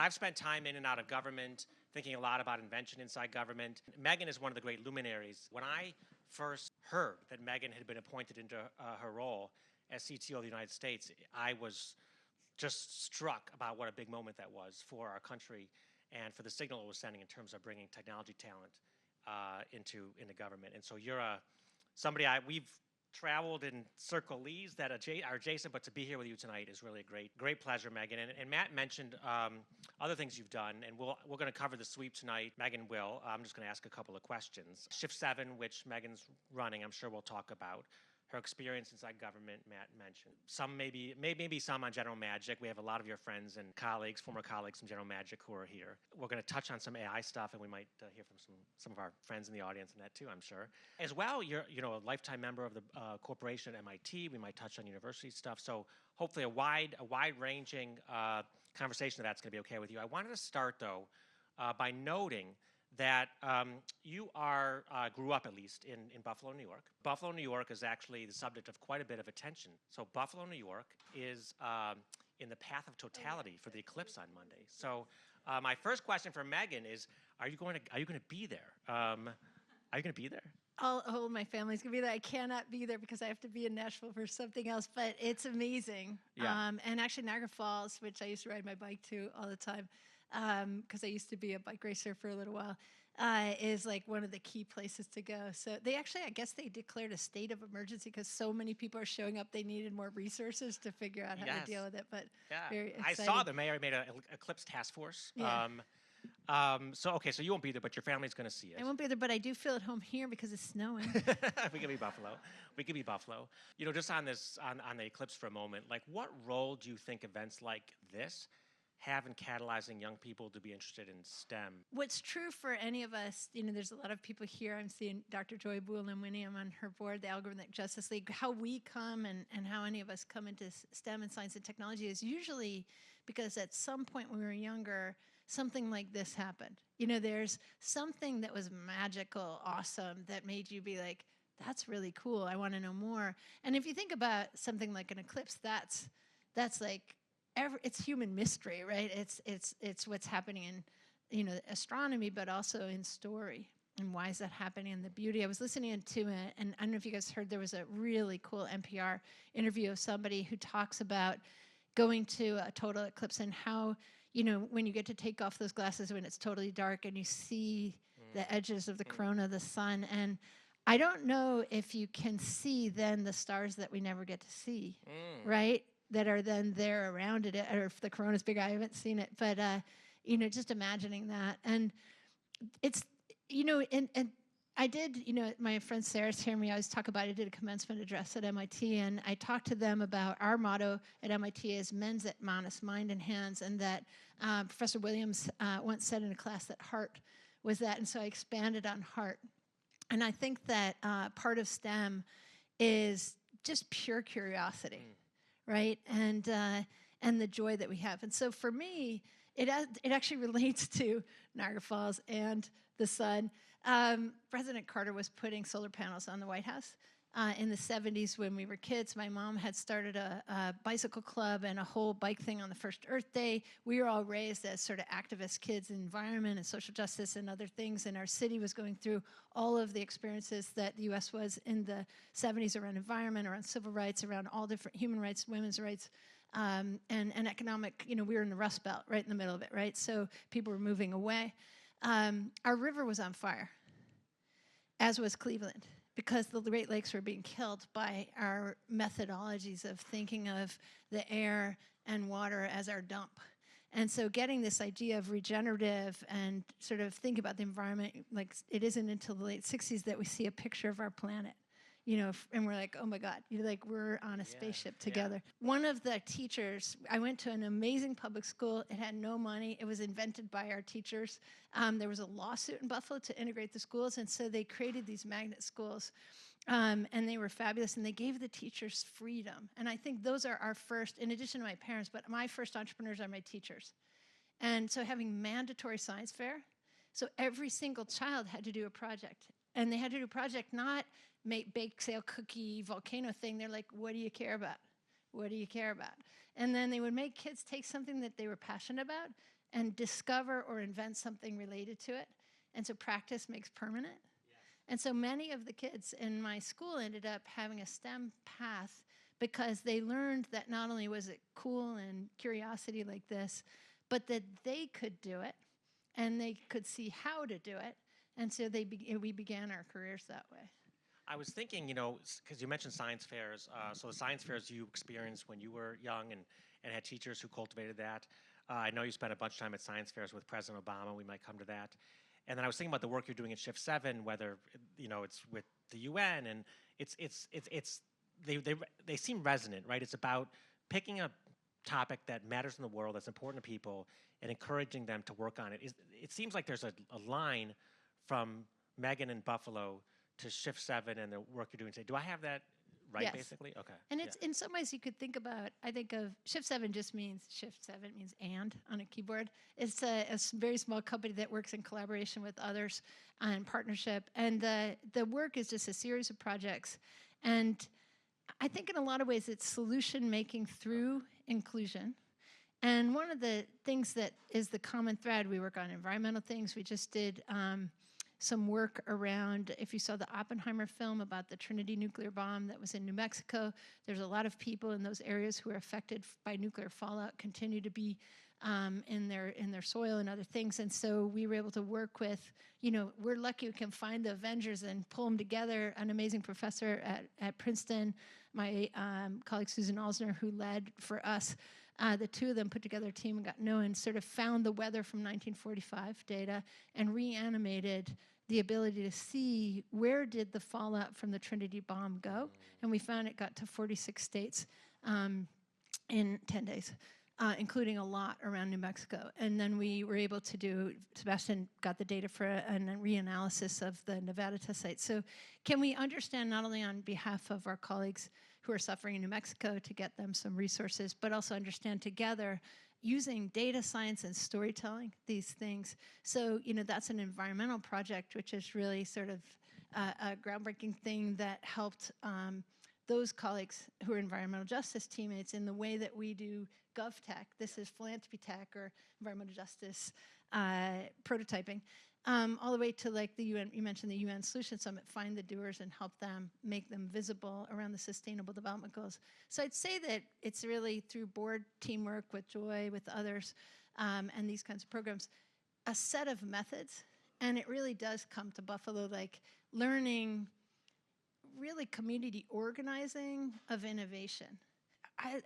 I've spent time in and out of government, thinking a lot about invention inside government. Megan is one of the great luminaries. When I first heard that Megan had been appointed into her role as CTO of the United States, I was just struck about what a big moment that was for our country and for the signal it was sending in terms of bringing technology talent into government. And so you're somebody we've traveled in circles that are adjacent, but to be here with you tonight is really a great pleasure, Megan. And Matt mentioned other things you've done, and we're going to cover the sweep tonight. Megan will. I'm just going to ask a couple of questions. Shift 7, which Megan's running, I'm sure we'll talk about. Her experience inside government, Matt mentioned. Some maybe some on General Magic. We have a lot of your friends and colleagues, former colleagues from General Magic who are here. We're going to touch on some AI stuff, and we might hear from some of our friends in the audience on that too, I'm sure. As well, you're a lifetime member of the corporation at MIT. We might touch on university stuff. So hopefully a wide-ranging conversation of that's going to be okay with you. I wanted to start though by noting that you grew up at least in Buffalo, New York. Buffalo, New York is actually the subject of quite a bit of attention. So Buffalo, New York is in the path of totality for the eclipse on Monday. So my first question for Megan is, are you going to be there? Are you going to be there? Oh, my family's going to be there. I cannot be there because I have to be in Nashville for something else, but it's amazing. Yeah. And actually Niagara Falls, which I used to ride my bike to all the time, because I used to be a bike racer for a little while, is like one of the key places to go. So they actually, I guess they declared a state of emergency because so many people are showing up, they needed more resources to figure out how to deal with it. But very exciting. I saw the mayor made an eclipse task force. Yeah. So you won't be there, but your family's going to see it. I won't be there, but I do feel at home here because it's snowing. We could be Buffalo. Just on this, on the eclipse for a moment, like what role do you think events like this have in catalyzing young people to be interested in STEM? What's true for any of us, there's a lot of people here. I'm seeing Dr. Joy Boole-Winnie, I'm on her board, the Algorithmic Justice League. How we come and how any of us come into STEM and science and technology is usually because at some point when we were younger, something like this happened. There's something that was magical, awesome, that made you be like, that's really cool, I want to know more. And if you think about something like an eclipse, that's like, it's human mystery, right? It's what's happening in, astronomy, but also in story. And why is that happening? And the beauty. I was listening to it, and I don't know if you guys heard, there was a really cool NPR interview of somebody who talks about going to a total eclipse and how, when you get to take off those glasses when it's totally dark and you see the edges of the corona of the sun. And I don't know if you can see then the stars that we never get to see, right? That are then there around it, or if the corona's big, I haven't seen it, but just imagining that. And it's, and I did, my friend Sarah's hearing me always talk about, I did a commencement address at MIT, and I talked to them about our motto at MIT is mens et manus, mind and hands, and that Professor Williams once said in a class that heart was that, and so I expanded on heart. And I think that part of STEM is just pure curiosity. Right, and the joy that we have, and so for me, it actually relates to Niagara Falls and the sun. President Carter was putting solar panels on the White House in the 70s when we were kids. My mom had started a bicycle club and a whole bike thing on the first Earth Day. We were all raised as sort of activist kids in environment and social justice and other things, and our city was going through all of the experiences that the U.S. was in the 70s around environment, around civil rights, around all different human rights, women's rights, and economic. We were in the Rust Belt, right in the middle of it, right? So people were moving away. Our river was on fire, as was Cleveland, because the Great Lakes were being killed by our methodologies of thinking of the air and water as our dump. And so getting this idea of regenerative and sort of think about the environment, like it isn't until the late 60s that we see a picture of our planet. And we're like, oh my God, we're on a spaceship together. Yeah. One of the teachers, I went to an amazing public school. It had no money. It was invented by our teachers. There was a lawsuit in Buffalo to integrate the schools, and so they created these magnet schools, and they were fabulous, and they gave the teachers freedom. And I think those are our first, in addition to my parents, but my first entrepreneurs are my teachers. And so having mandatory science fair, so every single child had to do a project. And they had to do a project, not make bake sale cookie volcano thing. They're like, what do you care about? What do you care about? And then they would make kids take something that they were passionate about and discover or invent something related to it. And so practice makes permanent. And so many of the kids in my school ended up having a STEM path because they learned that not only was it cool and curiosity like this, but that they could do it and they could see how to do it. And so we began our careers that way. I was thinking, because you mentioned science fairs. So the science fairs you experienced when you were young and had teachers who cultivated that. I know you spent a bunch of time at science fairs with President Obama. We might come to that. And then I was thinking about the work you're doing at Shift 7, whether it's with the UN, and they seem resonant, right? It's about picking a topic that matters in the world, that's important to people, and encouraging them to work on it. It seems like there's a line from Megan in Buffalo to Shift 7 and the work you're doing today. Do I have that right, yes. basically? Okay. And it's in some ways you could think about, I think of Shift 7 just means, Shift 7 means and on a keyboard. It's a very small company that works in collaboration with others and partnership. And the work is just a series of projects. And I think in a lot of ways it's solution making through inclusion. And one of the things that is the common thread, we work on environmental things. We just did some work around, if you saw the Oppenheimer film about the Trinity nuclear bomb that was in New Mexico, there's a lot of people in those areas who are affected by nuclear fallout, continue to be in their soil and other things. And so we were able to work with, we're lucky we can find the Avengers and pull them together. An amazing professor at Princeton, my colleague Susan Alsner, who led for us, the two of them put together a team and got and sort of found the weather from 1945 data and reanimated the ability to see where did the fallout from the Trinity bomb go. And we found it got to 46 states in 10 days, including a lot around New Mexico. And then we were able to do, Sebastian got the data for a reanalysis of the Nevada test site. So can we understand not only on behalf of our colleagues who are suffering in New Mexico to get them some resources, but also understand together using data science and storytelling these things. So, that's an environmental project, which is really sort of a groundbreaking thing that helped those colleagues who are environmental justice teammates in the way that we do GovTech. This is philanthropy tech or environmental justice prototyping. All the way to like the UN, you mentioned the UN Solution Summit, find the doers and help them, make them visible around the Sustainable Development Goals. So I'd say that it's really through board teamwork with Joy, with others, and these kinds of programs, a set of methods. And it really does come to Buffalo, like learning really community organizing of innovation.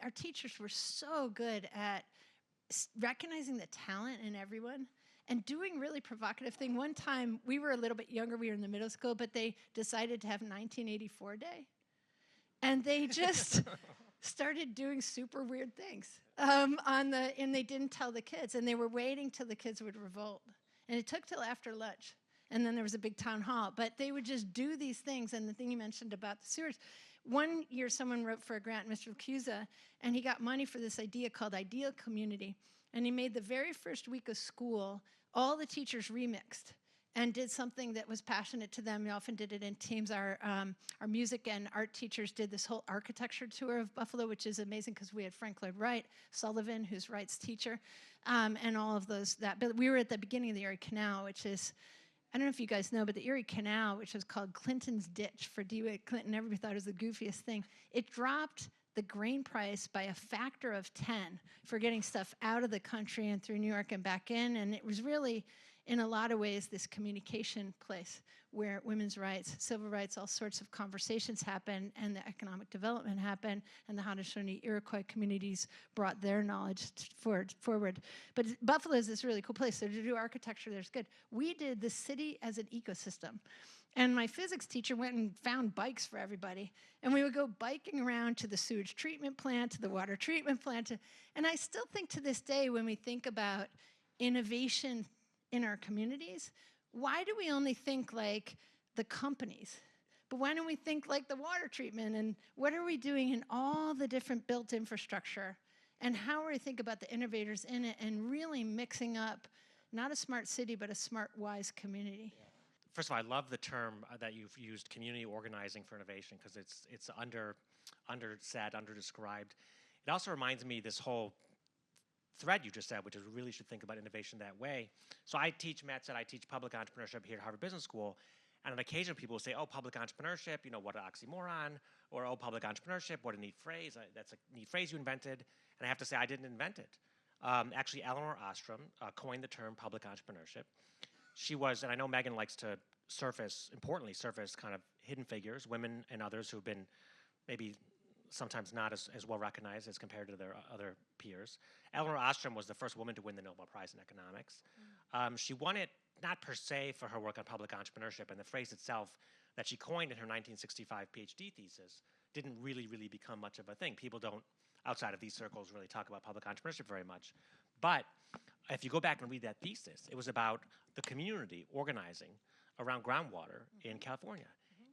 Our teachers were so good at recognizing the talent in everyone and doing really provocative thing. One time, we were a little bit younger, we were in the middle school, but they decided to have 1984 Day. And they just started doing super weird things and they didn't tell the kids, and they were waiting till the kids would revolt. And it took till after lunch. And then there was a big town hall, but they would just do these things. And the thing you mentioned about the sewers, one year someone wrote for a grant, Mr. Cusa, and he got money for this idea called Ideal Community. And he made the very first week of school, all the teachers remixed and did something that was passionate to them. We often did it in teams. Our music and art teachers did this whole architecture tour of Buffalo, which is amazing because we had Frank Lloyd Wright, Sullivan, who's Wright's teacher, and all of those. But we were at the beginning of the Erie Canal, which is, I don't know if you guys know, but the Erie Canal, which was called Clinton's Ditch for DeWitt Clinton, everybody thought it was the goofiest thing. It dropped the grain price by a factor of 10 for getting stuff out of the country and through New York and back in. And it was really, in a lot of ways, this communication place where women's rights, civil rights, all sorts of conversations happen, and the economic development happened, and the Haudenosaunee Iroquois communities brought their knowledge forward. But Buffalo is this really cool place, so to do architecture there's good. We did the city as an ecosystem. And my physics teacher went and found bikes for everybody. And we would go biking around to the sewage treatment plant, to the water treatment plant. And I still think to this day, when we think about innovation in our communities, why do we only think like the companies? But why don't we think like the water treatment? And what are we doing in all the different built infrastructure? And how are we think about the innovators in it and really mixing up not a smart city, but a smart, wise community? Yeah. First of all, I love the term that you've used, community organizing for innovation, because it's undersaid, underdescribed. It also reminds me this whole thread you just said, which is we really should think about innovation that way. So Matt said I teach public entrepreneurship here at Harvard Business School, and on occasion people will say, oh, public entrepreneurship, what an oxymoron, or oh, public entrepreneurship, what a neat phrase, that's a neat phrase you invented, and I have to say I didn't invent it. Actually, Eleanor Ostrom coined the term public entrepreneurship. She was, and I know Megan likes to importantly surface kind of hidden figures, women and others who've been maybe sometimes not as well recognized as compared to their other peers. Eleanor Ostrom was the first woman to win the Nobel Prize in economics. She won it not per se for her work on public entrepreneurship, and the phrase itself that she coined in her 1965 PhD thesis didn't really become much of a thing. People don't, outside of these circles, really talk about public entrepreneurship very much. But if you go back and read that thesis, it was about the community organizing around groundwater in California.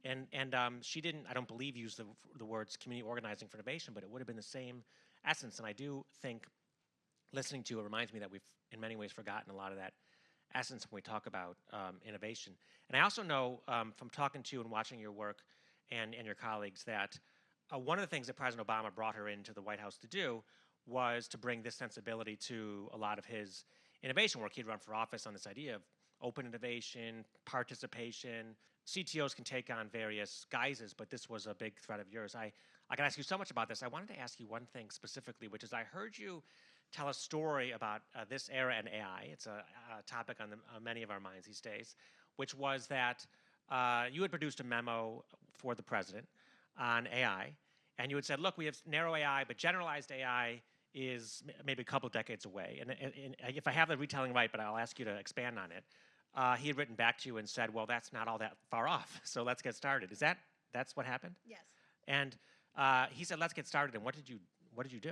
And she didn't, I don't believe, use the words community organizing for innovation, but it would have been the same essence. And I do think listening to it reminds me that we've, in many ways, forgotten a lot of that essence when we talk about innovation. And I also know from talking to and watching your work and your colleagues that one of the things that President Obama brought her into the White House to do was to bring this sensibility to a lot of his innovation work. He'd run for office on this idea of open innovation, participation. CTOs can take on various guises, but this was a big thread of yours. I can ask you so much about this. I wanted to ask you one thing specifically, which is I heard you tell a story about this era in AI. It's a topic on many of our minds these days, which was that you had produced a memo for the president on AI, and you had said, look, we have narrow AI, but generalized AI is maybe a couple of decades away. And if I have the retelling right, but I'll ask you to expand on it, he had written back to you and said, well, that's not all that far off, so let's get started. That's what happened? Yes. And he said, let's get started, and what did you do?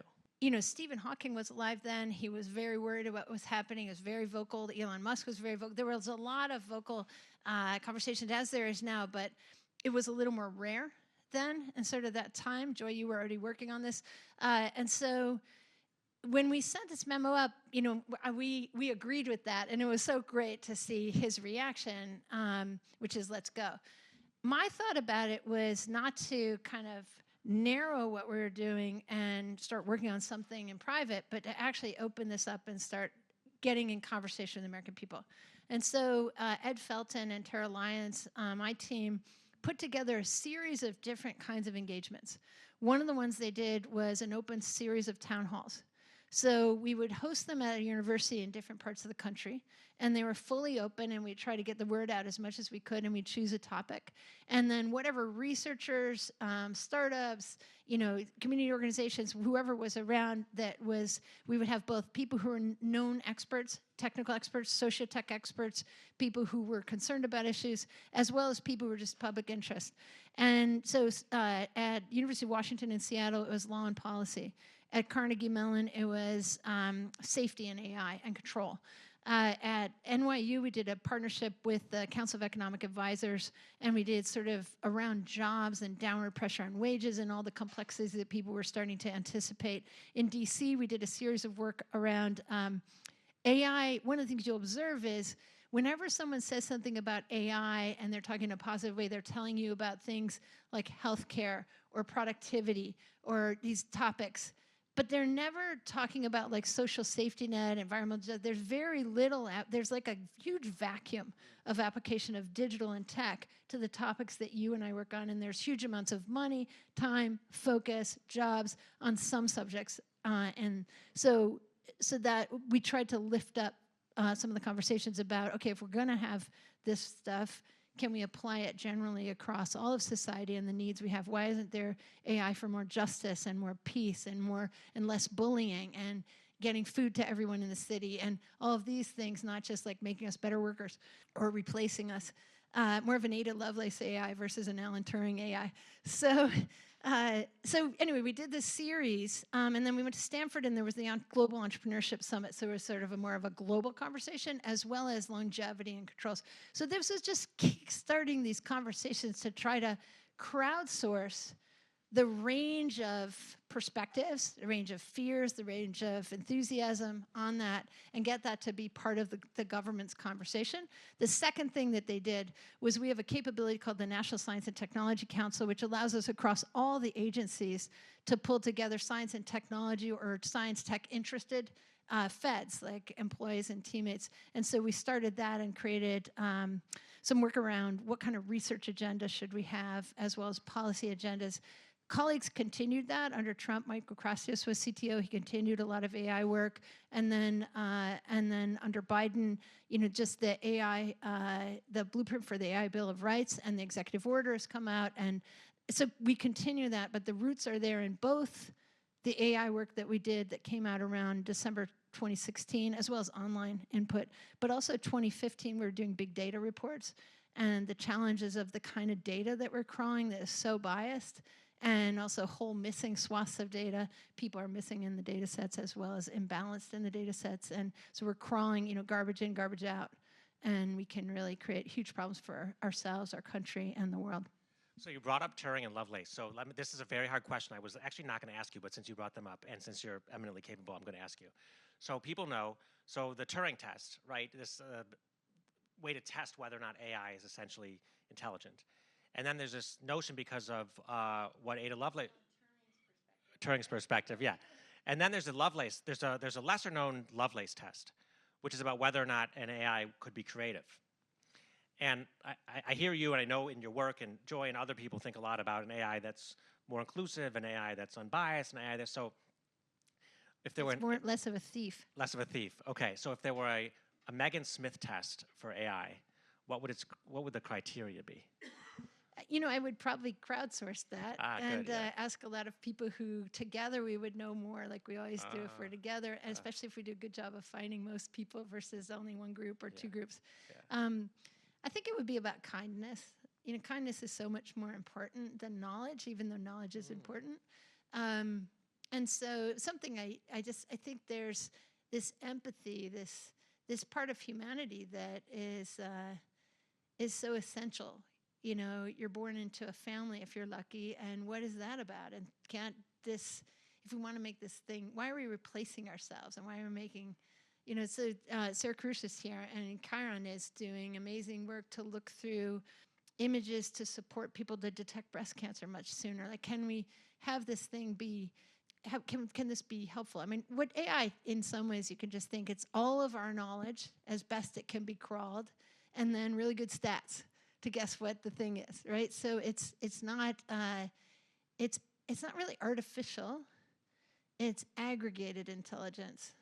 Stephen Hawking was alive then. He was very worried about what was happening. He was very vocal. Elon Musk was very vocal. There was a lot of vocal conversations, as there is now, but it was a little more rare then, and sort of that time. Joy, you were already working on this. And so when we sent this memo up, we agreed with that, and it was so great to see his reaction, which is let's go. My thought about it was not to kind of narrow what we were doing and start working on something in private, but to actually open this up and start getting in conversation with the American people. And so Ed Felton and Tara Lyons, my team, put together a series of different kinds of engagements. One of the ones they did was an open series of town halls. So we would host them at a university in different parts of the country, and they were fully open, and we'd try to get the word out as much as we could, and we'd choose a topic. And then whatever researchers, startups, community organizations, whoever was around, we would have both people who were known experts, technical experts, socio-tech experts, people who were concerned about issues, as well as people who were just public interest. And so at University of Washington in Seattle, it was law and policy. At Carnegie Mellon, it was safety and AI and control. At NYU, we did a partnership with the Council of Economic Advisors, and we did sort of around jobs and downward pressure on wages and all the complexities that people were starting to anticipate. In DC, we did a series of work around AI. One of the things you'll observe is whenever someone says something about AI and they're talking in a positive way, they're telling you about things like healthcare or productivity or these topics. But they're never talking about like social safety net, environmental justice. There's very little, there's like a huge vacuum of application of digital and tech to the topics that you and I work on. And there's huge amounts of money, time, focus, jobs on some subjects. And so that we tried to lift up some of the conversations about, okay, if we're gonna have this stuff, can we apply it generally across all of society and the needs we have? Why isn't there AI for more justice and more peace and less bullying and getting food to everyone in the city and all of these things, not just like making us better workers or replacing us? More of an Ada Lovelace AI versus an Alan Turing AI. So anyway, we did this series, and then we went to Stanford, and there was the Global Entrepreneurship Summit, so it was sort of more of a global conversation, as well as longevity and controls. So this was just starting these conversations to try to crowdsource the range of perspectives, the range of fears, the range of enthusiasm on that, and get that to be part of the government's conversation. The second thing that they did was we have a capability called the National Science and Technology Council, which allows us across all the agencies to pull together science and technology or science tech interested feds, like employees and teammates. And so we started that and created some work around what kind of research agenda should we have, as well as policy agendas. Colleagues continued that under Trump. Michael Krasios was CTO. He continued a lot of AI work, and then under Biden, just the AI, the blueprint for the AI Bill of Rights and the executive order has come out, and so we continue that. But the roots are there in both the AI work that we did that came out around December 2016, as well as online input, but also 2015 we were doing big data reports and the challenges of the kind of data that we're crawling that is so biased, and also whole missing swaths of data. People are missing in the data sets as well as imbalanced in the data sets. And so we're crawling, garbage in, garbage out. And we can really create huge problems for ourselves, our country, and the world. So you brought up Turing and Lovelace. So this is a very hard question. I was actually not going to ask you, but since you brought them up, and since you're eminently capable, I'm going to ask you. So people know, so the Turing test, right, this way to test whether or not AI is essentially intelligent. And then there's this notion because of what Ada Lovelace, Turing's perspective, yeah. And then there's a Lovelace, there's a lesser known Lovelace test, which is about whether or not an AI could be creative. And I hear you, and I know in your work, and Joy and other people think a lot about an AI that's more inclusive, an AI that's unbiased, an AI that's so. If there were less of a thief. Less of a thief. Okay, so if there were a Megan Smith test for AI, what would the criteria be? I would probably crowdsource that and ask a lot of people who together we would know more, like we always do if we're together, and especially if we do a good job of finding most people versus only one group or two groups. Yeah. I think it would be about kindness. Kindness is so much more important than knowledge, even though knowledge is important. And so something I think there's this empathy, this part of humanity that is so essential. You're born into a family if you're lucky, and what is that about? And if we want to make this thing, why are we replacing ourselves, and why are we making, so Sarah Karush is here, and Chiron is doing amazing work to look through images to support people to detect breast cancer much sooner. Like, can we have this thing can this be helpful? I mean, what AI, in some ways, you can just think it's all of our knowledge as best it can be crawled, and then really good stats to guess what the thing is, right? So it's not really artificial. It's aggregated intelligence,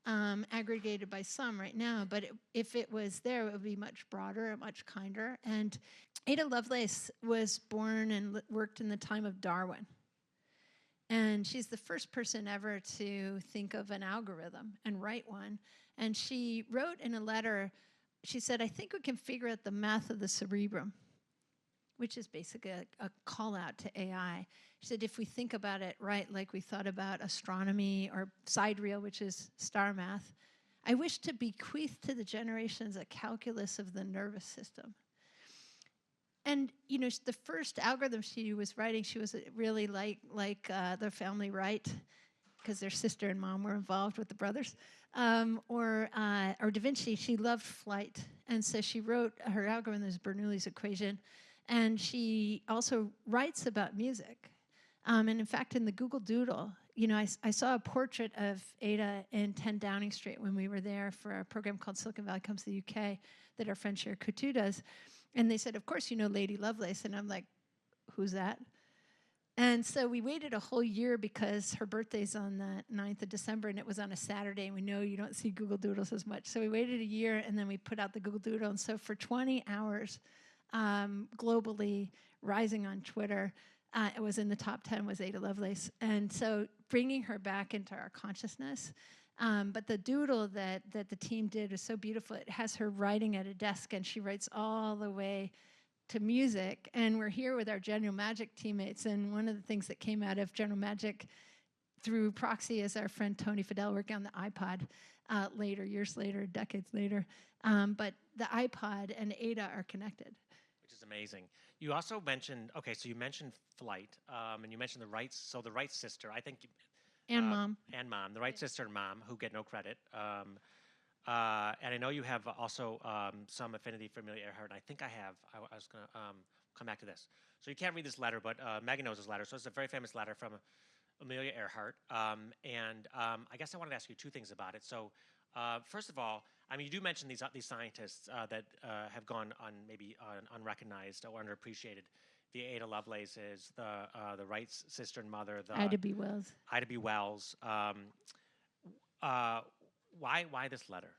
aggregated by some right now. But if it was there, it would be much broader and much kinder. And Ada Lovelace was born and worked in the time of Darwin. And she's the first person ever to think of an algorithm and write one. And she wrote in a letter, she said, I think we can figure out the math of the cerebrum, which is basically a call out to AI. She said, if we think about it right, like we thought about astronomy or sidereal, which is star math, I wish to bequeath to the generations a calculus of the nervous system. And, the first algorithm she was writing, she was really like the family Wright, because their sister and mom were involved with the brothers. Or Da Vinci, she loved flight. And so she wrote her algorithm as Bernoulli's equation. And she also writes about music. And in fact, in the Google Doodle, I saw a portrait of Ada in 10 Downing Street when we were there for a program called Silicon Valley Comes to the UK that our friend Cher Coutu does. And they said, of course, Lady Lovelace. And I'm like, who's that? And so we waited a whole year because her birthday's on the 9th of December, and it was on a Saturday, and we know you don't see Google Doodles as much. So we waited a year, and then we put out the Google Doodle. And so for 20 hours, globally, rising on Twitter, it was in the top 10 was Ada Lovelace. And so bringing her back into our consciousness. But the doodle that the team did was so beautiful. It has her writing at a desk, and she writes all the way to music. And we're here with our General Magic teammates. And one of the things that came out of General Magic through proxy is our friend Tony Fadell working on the iPod years later, decades later. But the iPod and Ada are connected. Which is amazing. You also mentioned, so you mentioned flight, and you mentioned the Wrights. So the Wright sister, I think. And mom. And mom. The Wright sister and mom, who get no credit. And I know you have also some affinity for Amelia Earhart. I think I have. I was going to come back to this. So you can't read this letter, but Megan knows this letter. So it's a very famous letter from Amelia Earhart, and I guess I wanted to ask you two things about it. So, first of all, I mean, you do mention these scientists that have gone maybe unrecognized or underappreciated. The Ada Lovelaces, the Wright sister and mother, the Ida B. Wells. Ida B. Wells. Why this letter?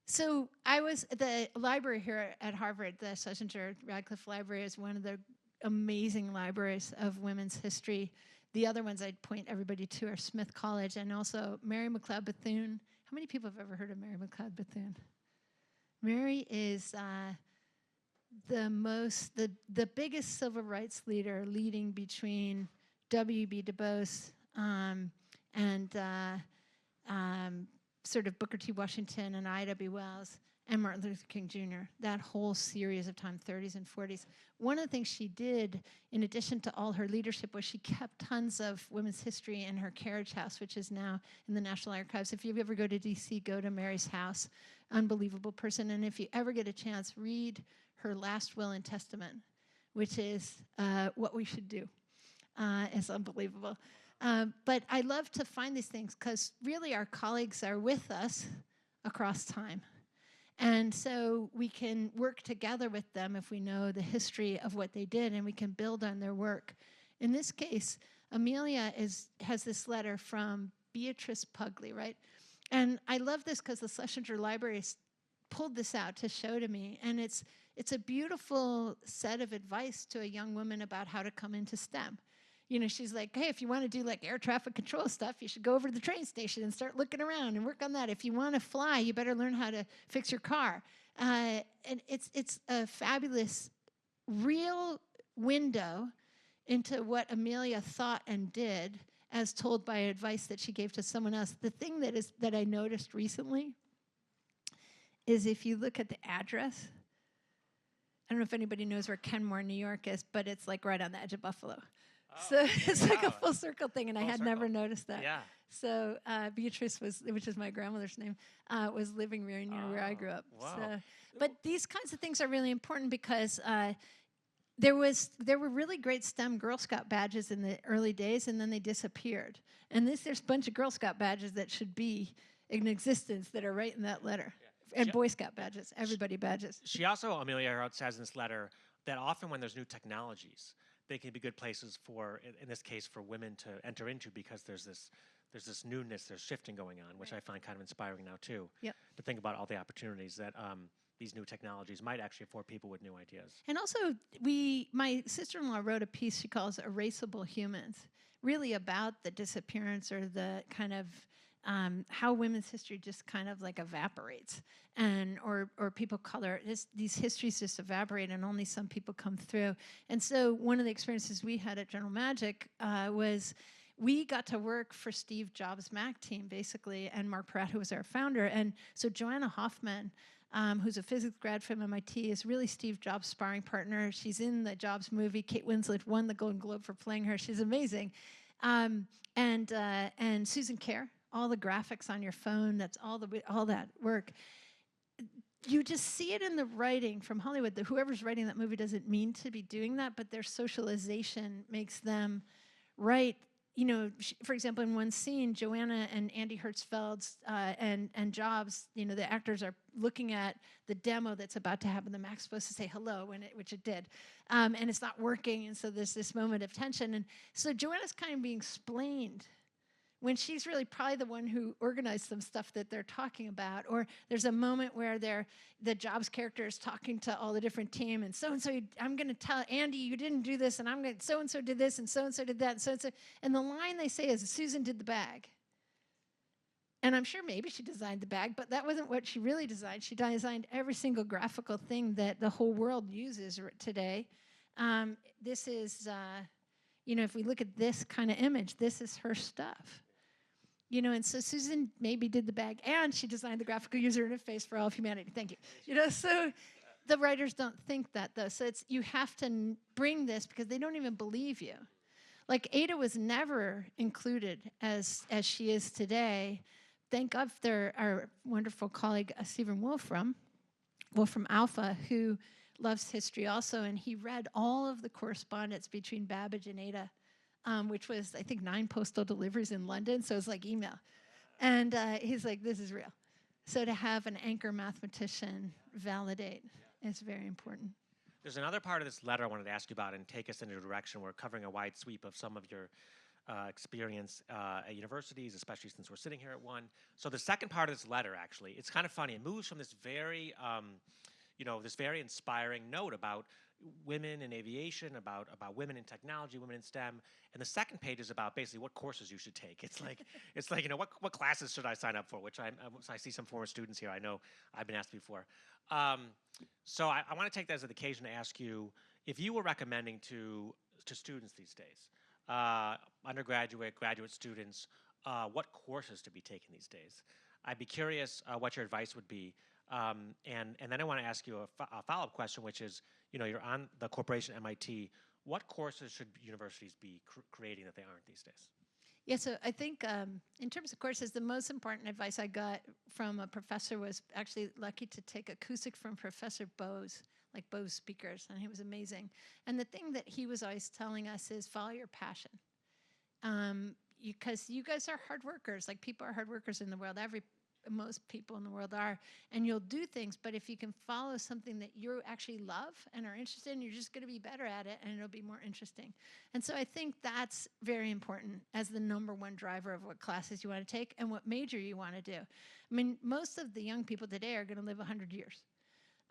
So I was at the library here at Harvard. The Schlesinger Radcliffe Library is one of the amazing libraries of women's history. The other ones I'd point everybody to are Smith College and also Mary McLeod Bethune. How many people have ever heard of Mary McLeod Bethune? Mary is the biggest civil rights leader, leading between W.B. Du Bois and sort of Booker T. Washington and Ida B. Wells and Martin Luther King Jr., that whole series of time, 30s and 40s. One of the things she did, in addition to all her leadership, was she kept tons of women's history in her carriage house, which is now in the National Archives. If you ever go to D.C., go to Mary's house. Unbelievable person. And if you ever get a chance, read her last will and testament, which is what we should do. It's unbelievable. But I love to find these things because really our colleagues are with us across time. And so we can work together with them if we know the history of what they did, and we can build on their work. In this case, Amelia has this letter from Beatrice Pugley, right? And I love this because the Schlesinger Library pulled this out to show to me. And it's a beautiful set of advice to a young woman about how to come into STEM. You know, she's like, hey, if you want to do like air traffic control stuff, you should go over to the train station and start looking around and work on that. If you want to fly, you better learn how to fix your car. And it's a fabulous, real window into what Amelia thought and did as told by advice that she gave to someone else. The thing that I noticed recently is if you look at the address, I don't know if anybody knows where Kenmore, New York is, but it's like right on the edge of Buffalo. So it's like a full circle thing, and I had never noticed that. Yeah. So Beatrice which is my grandmother's name, was living very near where I grew up. Wow. So, but these kinds of things are really important because there were really great STEM Girl Scout badges in the early days, and then they disappeared. And there's a bunch of Girl Scout badges that should be in existence that are right in that letter. Yeah. And Boy Scout badges, everybody badges. She also, Amelia Earhart says in this letter, that often when there's new technologies, they can be good places for, in this case, for women to enter into because there's this newness, there's shifting going on, which I find kind of inspiring now too. Yep. To think about all the opportunities that these new technologies might actually afford people with new ideas. And also, my sister-in-law wrote a piece she calls "Erasable Humans," really about the disappearance or the kind of how women's history just kind of like evaporates, and or people color these histories just evaporate, and only some people come through. And so one of the experiences we had at General Magic was we got to work for Steve Jobs' Mac team, basically, and Mark Peratt, who was our founder. And so Joanna Hoffman, who's a physics grad from MIT, is really Steve Jobs' sparring partner. She's in the Jobs movie. Kate Winslet won the Golden Globe for playing her. She's amazing. And Susan Kerr, all the graphics on your phone, that's all that work. You just see it in the writing from Hollywood. Whoever's writing that movie doesn't mean to be doing that, but their socialization makes them write. You know, for example, in one scene, Joanna and Andy Hertzfeld's and Jobs, you know, the actors are looking at the demo that's about to happen. The Mac's supposed to say hello, which it did, and it's not working, and so there's this moment of tension. And so Joanna's kind of being explained when she's really probably the one who organized some stuff that they're talking about. Or there's a moment where the Jobs character is talking to all the different team, and so-and-so, I'm going to tell Andy you didn't do this, and so-and-so did this, and so-and-so did that, and so-and-so. And the line they say is, Susan did the bag. And I'm sure maybe she designed the bag, but that wasn't what she really designed. She designed every single graphical thing that the whole world uses today. This is, you know, if we look at this kind of image, this is her stuff. You know, and so Susan maybe did the bag, and she designed the graphical user interface for all of humanity. Thank you. You know, so the writers don't think that, though. So you have to bring this because they don't even believe you. Like Ada was never included as she is today. Thank God for our wonderful colleague Stephen Wolfram Alpha, who loves history also, and he read all of the correspondence between Babbage and Ada which was, I think, 9 postal deliveries in London. So it's like email. And he's like, this is real. So to have an anchor mathematician validate is very important. There's another part of this letter I wanted to ask you about and take us in a direction. We're covering a wide sweep of some of your experience at universities, especially since we're sitting here at one. So the second part of this letter, actually, it's kind of funny. It moves from this very, this very inspiring note about women in aviation, about women in technology, women in STEM, and the second page is about basically what courses you should take. It's like what classes should I sign up for? Which I see some former students here. I know I've been asked before. So I want to take that as an occasion to ask you if you were recommending to students these days, undergraduate, graduate students, what courses to be taken these days. I'd be curious what your advice would be. And then I want to ask you a follow-up question, which is, you're on the corporation MIT. What courses should universities be creating that they aren't these days? Yeah, so I think in terms of courses, the most important advice I got from a professor was actually lucky to take acoustic from Professor Bose, like Bose speakers, and he was amazing. And the thing that he was always telling us is follow your passion. Because you guys are hard workers, like people are hard workers in the world, most people in the world are, and you'll do things, but if you can follow something that you actually love and are interested in, you're just going to be better at it and it'll be more interesting. And so I think that's very important as the number one driver of what classes you want to take and what major you want to do. I mean, most of the young people today are going to live 100 years,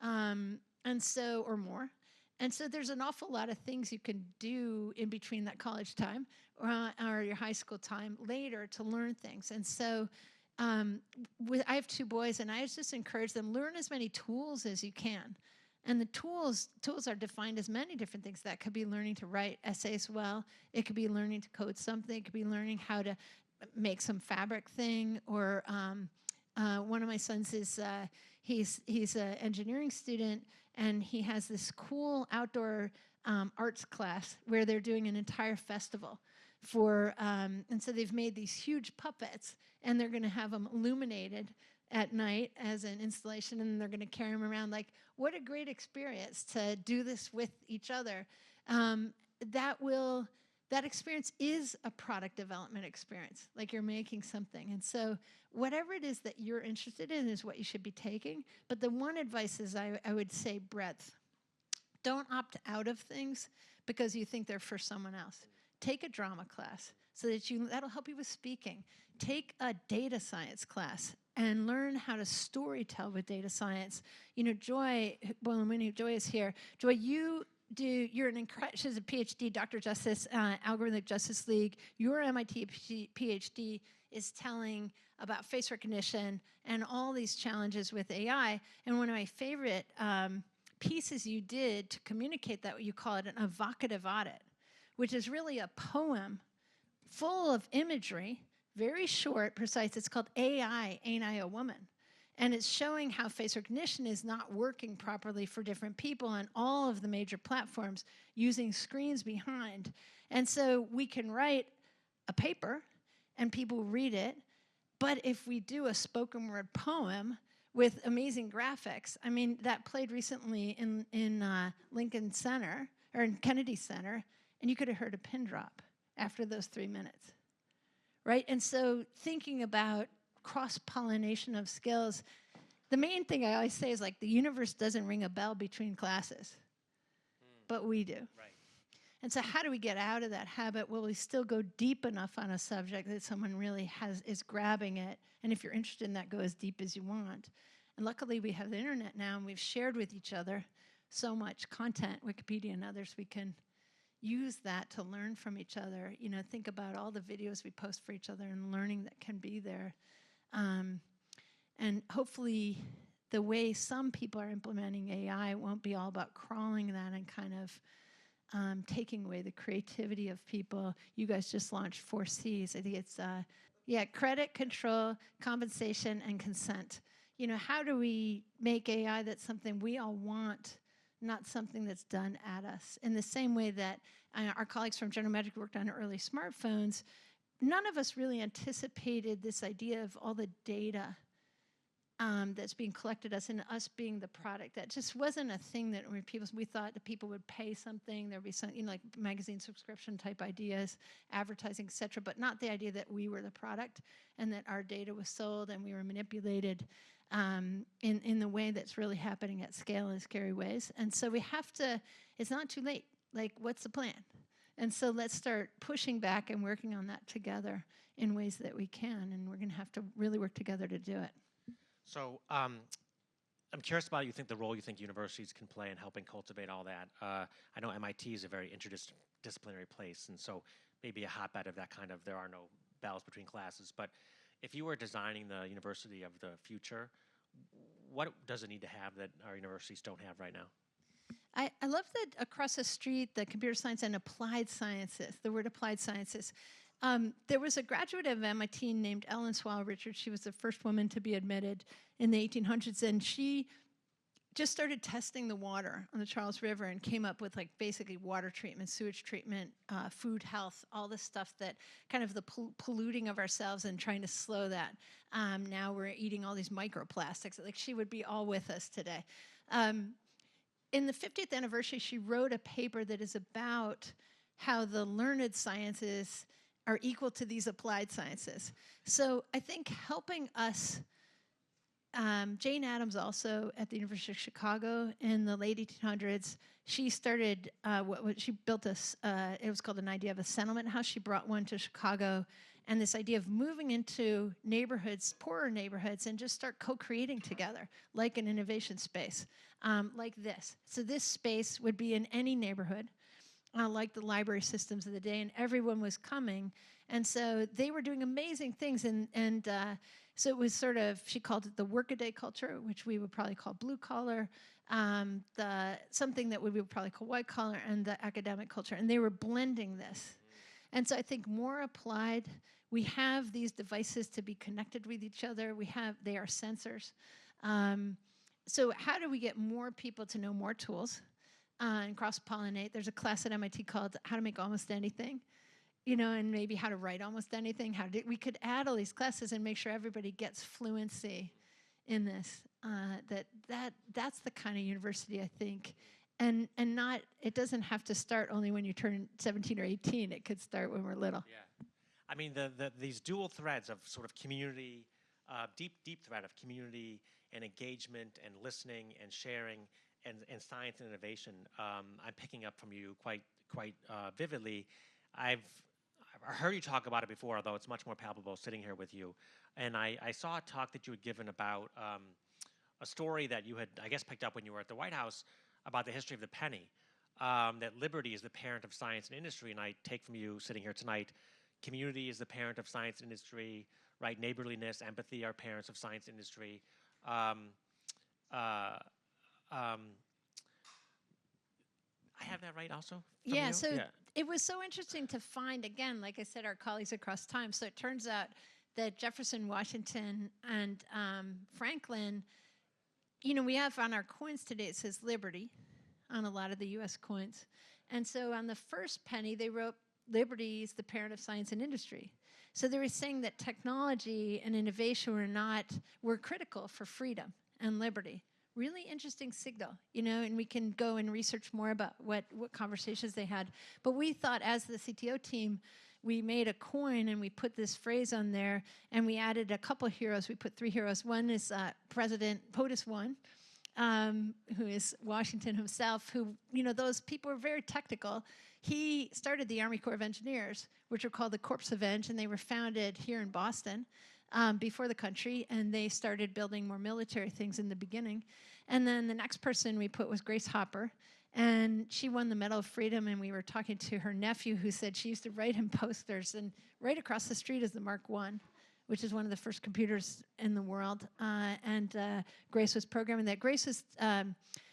and so, or more. And so there's an awful lot of things you can do in between that college time or your high school time later to learn things. And so I have 2 boys, and I just encourage them, learn as many tools as you can. And the tools are defined as many different things. That could be learning to write essays well. It could be learning to code something. It could be learning how to make some fabric thing. Or one of my sons is, he's an engineering student, and he has this cool outdoor arts class where they're doing an entire festival. And so they've made these huge puppets, and they're going to have them illuminated at night as an installation, and they're going to carry them around. Like, what a great experience to do this with each other. That experience is a product development experience, like you're making something. And so whatever it is that you're interested in is what you should be taking. But the one advice is I would say breadth. Don't opt out of things because you think they're for someone else. Take a drama class so that that'll help you with speaking. Take a data science class and learn how to story tell with data science. Joy is here. Joy, you're she's a PhD, Dr. Justice, Algorithmic Justice League. Your MIT PhD is telling about face recognition and all these challenges with AI. And one of my favorite pieces you did to communicate that, you call it an evocative audit, which is really a poem full of imagery, very short, precise. It's called AI, Ain't I a Woman? And it's showing how face recognition is not working properly for different people on all of the major platforms using screens behind. And so we can write a paper and people read it, but if we do a spoken word poem with amazing graphics, I mean, that played recently in Lincoln Center, or in Kennedy Center, and you could have heard a pin drop after those 3 minutes, right? And so thinking about cross-pollination of skills, the main thing I always say is like the universe doesn't ring a bell between classes, but we do. Right. And so how do we get out of that habit? Well, we still go deep enough on a subject that someone really is grabbing it, and if you're interested in that, go as deep as you want. And luckily we have the internet now, and we've shared with each other so much content, Wikipedia and others. We can use that to learn from each other. Think about all the videos we post for each other and learning that can be there. And hopefully the way some people are implementing AI won't be all about crawling that and kind of taking away the creativity of people. You guys just launched 4 C's. I think it's credit, control, compensation, and consent. How do we make AI that's something we all want, not something that's done at us? In the same way that our colleagues from General Magic worked on early smartphones, none of us really anticipated this idea of all the data that's being collected us and us being the product. That just wasn't a thing that we thought that people would pay something. There'd be some, like magazine subscription type ideas, advertising, etc., but not the idea that we were the product and that our data was sold and we were manipulated in the way that's really happening at scale in scary ways. And so we have to, it's not too late. Like, what's the plan? And so let's start pushing back and working on that together in ways that we can. And we're going to have to really work together to do it. So I'm curious about the role you think universities can play in helping cultivate all that. I know MIT is a very interdisciplinary place, and so maybe a hotbed of that kind of, there are no bells between classes. But if you were designing the university of the future, what does it need to have that our universities don't have right now? I love that across the street, the computer science and applied sciences, the word applied sciences. There was a graduate of MIT named Ellen Swallow Richards. She was the first woman to be admitted in the 1800s, and she just started testing the water on the Charles River and came up with, like, basically water treatment, sewage treatment, food health, all the stuff that kind of the polluting of ourselves and trying to slow that. Now we're eating all these microplastics. Like, she would be all with us today. In the 50th anniversary, she wrote a paper that is about how the learned sciences are equal to these applied sciences. So I think helping us, Jane Addams also at the University of Chicago in the late 1800s, she started, she built this, it was called an idea of a settlement house. She brought one to Chicago, and this idea of moving into neighborhoods, poorer neighborhoods, and just start co-creating together, like an innovation space, like this. So this space would be in any neighborhood, like the library systems of the day, and everyone was coming. And so they were doing amazing things, and so it was sort of, she called it the workaday culture, which we would probably call blue collar, something that we would probably call white collar, and the academic culture, and they were blending this. And so I think more applied, we have these devices to be connected with each other. They are sensors. So how do we get more people to know more tools and cross-pollinate? There's a class at MIT called How to Make Almost Anything, and maybe how to write almost anything. We could add all these classes and make sure everybody gets fluency in this. That's the kind of university, I think. And not, it doesn't have to start only when you turn 17 or 18. It could start when we're little. Yeah. I mean, these dual threads of sort of community, deep thread of community and engagement and listening and sharing and science and innovation, I'm picking up from you quite vividly. I've heard you talk about it before, although it's much more palpable sitting here with you. And I saw a talk that you had given about a story that you had, I guess, picked up when you were at the White House about the history of the penny, that liberty is the parent of science and industry. And I take from you sitting here tonight, community is the parent of science and industry, right? Neighborliness, empathy are parents of science and industry. I have that right also? Yeah, so it was so interesting to find, again, like I said, our colleagues across time. So it turns out that Jefferson, Washington, and Franklin, we have on our coins today, it says liberty on a lot of the U.S. coins. And so on the first penny, they wrote, liberty is the parent of science and industry. So they were saying that technology and innovation were critical for freedom and liberty. Really interesting signal, and we can go and research more about what conversations they had. But we thought, as the CTO team, we made a coin and we put this phrase on there, and we added a couple of heroes. We put 3 heroes. One is President POTUS I, who is Washington himself, who, those people were very technical. He started the Army Corps of Engineers, which are called the Corps of Eng, and they were founded here in Boston before the country, and they started building more military things in the beginning. And then the next person we put was Grace Hopper, and she won the Medal of Freedom, and we were talking to her nephew, who said she used to write him posters, and right across the street is the Mark I, which is one of the first computers in the world, and Grace was programming that. Grace was, a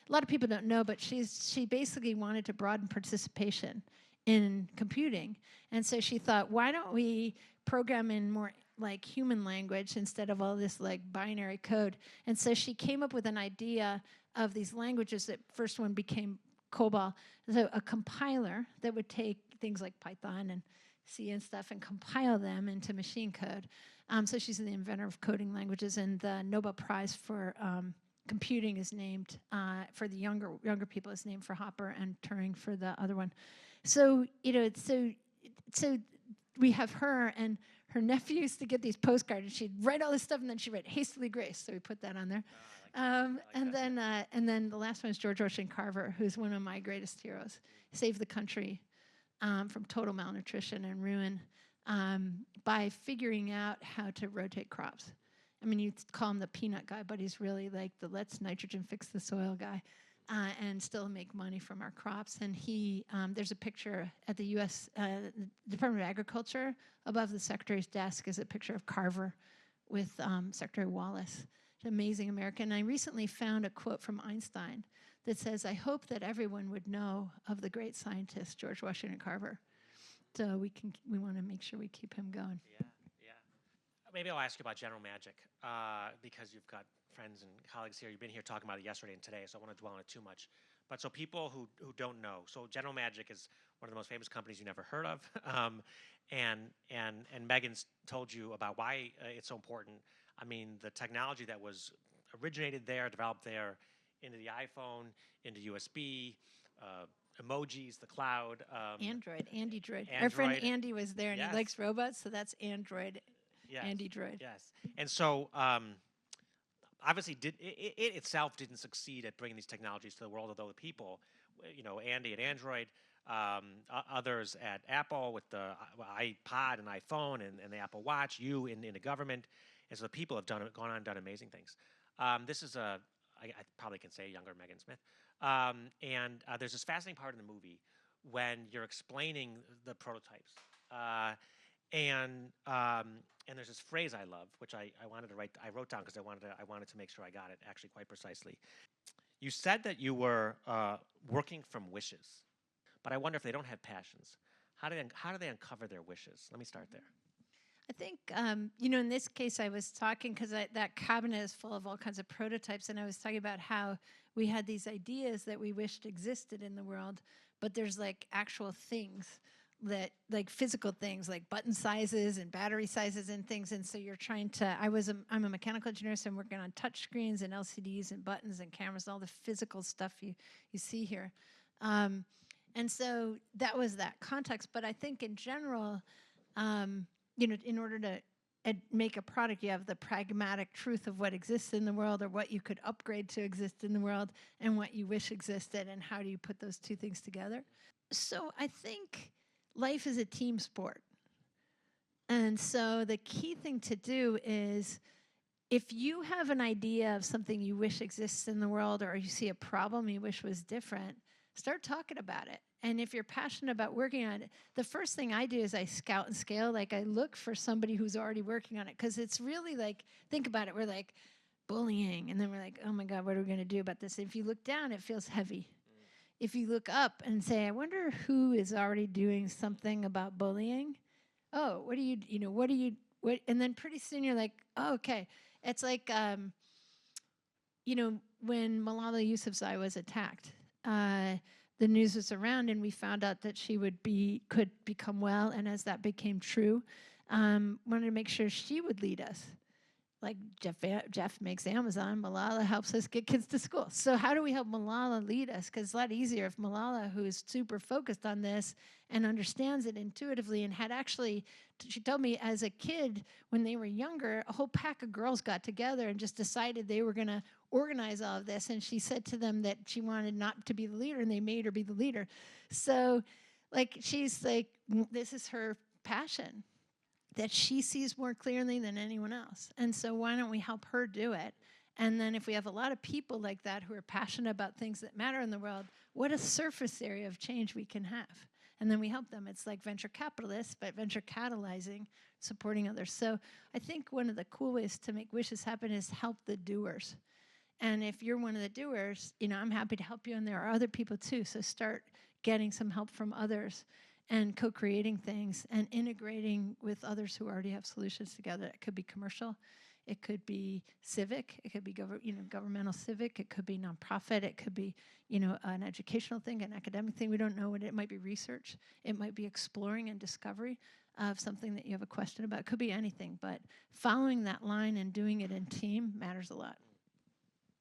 lot of people don't know, but she basically wanted to broaden participation in computing, and so she thought, why don't we program in more like human language instead of all this like binary code? And so she came up with an idea of these languages. That first one became COBOL, so a compiler that would take things like Python and C and stuff and compile them into machine code. So she's the inventor of coding languages, and the Nobel Prize for computing is named for the younger people is named for Hopper, and Turing for the other one. So so we have her, and her nephew used to get these postcards, and she'd write all this stuff, and then she'd write "Hastily Grace," so we put that on there. And then the last one is George Washington Carver, who's one of my greatest heroes. Saved the country from total malnutrition and ruin by figuring out how to rotate crops. I mean, you call him the peanut guy, but he's really like the let's nitrogen fix the soil guy, and still make money from our crops. And there's a picture at the U.S. Department of Agriculture above the Secretary's desk is a picture of Carver with Secretary Wallace, an amazing American. And I recently found a quote from Einstein that says, "I hope that everyone would know of the great scientist George Washington Carver." So we want to make sure we keep him going. Yeah. Maybe I'll ask you about General Magic because you've got friends and colleagues here. You've been here talking about it yesterday and today, so I want to dwell on it too much. But so people who don't know, so General Magic is one of the most famous companies you never heard of, and Megan's told you about why it's so important. I mean, the technology that was originated there, developed there, into the iPhone, into USB, emojis, the cloud. Android. Our friend Andy was there, and he likes robots, so that's Android. Yes. Andy Droid. Yes. And so obviously it itself didn't succeed at bringing these technologies to the world, although the people, Andy at Android, others at Apple with the iPod and iPhone and the Apple Watch, you in the government. And so the people have gone on and done amazing things. This is I probably can say younger Megan Smith. And there's this fascinating part in the movie when you're explaining the prototypes. And there's this phrase I love, which I wanted to write. I wrote down because I wanted to make sure I got it actually quite precisely. You said that you were working from wishes, but I wonder if they don't have passions. How do they uncover their wishes? Let me start there. I think in this case I was talking because that cabinet is full of all kinds of prototypes, and I was talking about how we had these ideas that we wished existed in the world, but there's like actual things. That like physical things like button sizes and battery sizes and things, and so you're trying to. I'm a mechanical engineer, so I'm working on touch screens and LCDs and buttons and cameras, all the physical stuff you see here, and so that was that context. But I think in general, in order to make a product, you have the pragmatic truth of what exists in the world or what you could upgrade to exist in the world, and what you wish existed, and how do you put those two things together. So I think life is a team sport. And so the key thing to do is if you have an idea of something you wish exists in the world, or you see a problem you wish was different, start talking about it. And if you're passionate about working on it, the first thing I do is I scout and scale. Like I look for somebody who's already working on it, because it's really like, think about it, we're like bullying, and then we're like, oh my God, what are we going to do about this? If you look down, it feels heavy. If you look up and say, I wonder who is already doing something about bullying. Oh, what? And then pretty soon you're like, oh, okay. It's like, when Malala Yousafzai was attacked, the news was around, and we found out that she could become well. And as that became true, wanted to make sure she would lead us. Like Jeff makes Amazon, Malala helps us get kids to school. So how do we help Malala lead us? Because it's a lot easier if Malala, who is super focused on this and understands it intuitively, and had actually, she told me as a kid when they were younger, a whole pack of girls got together and just decided they were going to organize all of this. And she said to them that she wanted not to be the leader, and they made her be the leader. So she's like, this is her passion that she sees more clearly than anyone else. And so why don't we help her do it? And then if we have a lot of people like that who are passionate about things that matter in the world, what a surface area of change we can have. And then we help them. It's like venture capitalists, but venture catalyzing, supporting others. So I think one of the cool ways to make wishes happen is help the doers. And if you're one of the doers, I'm happy to help you, and there are other people too. So start getting some help from others and co-creating things and integrating with others who already have solutions together. It could be commercial. It could be civic. It could be governmental civic. It could be nonprofit. It could be an educational thing, an academic thing. We don't know what it might be. Research. It might be exploring and discovery of something that you have a question about. It could be anything, but following that line and doing it in team matters a lot.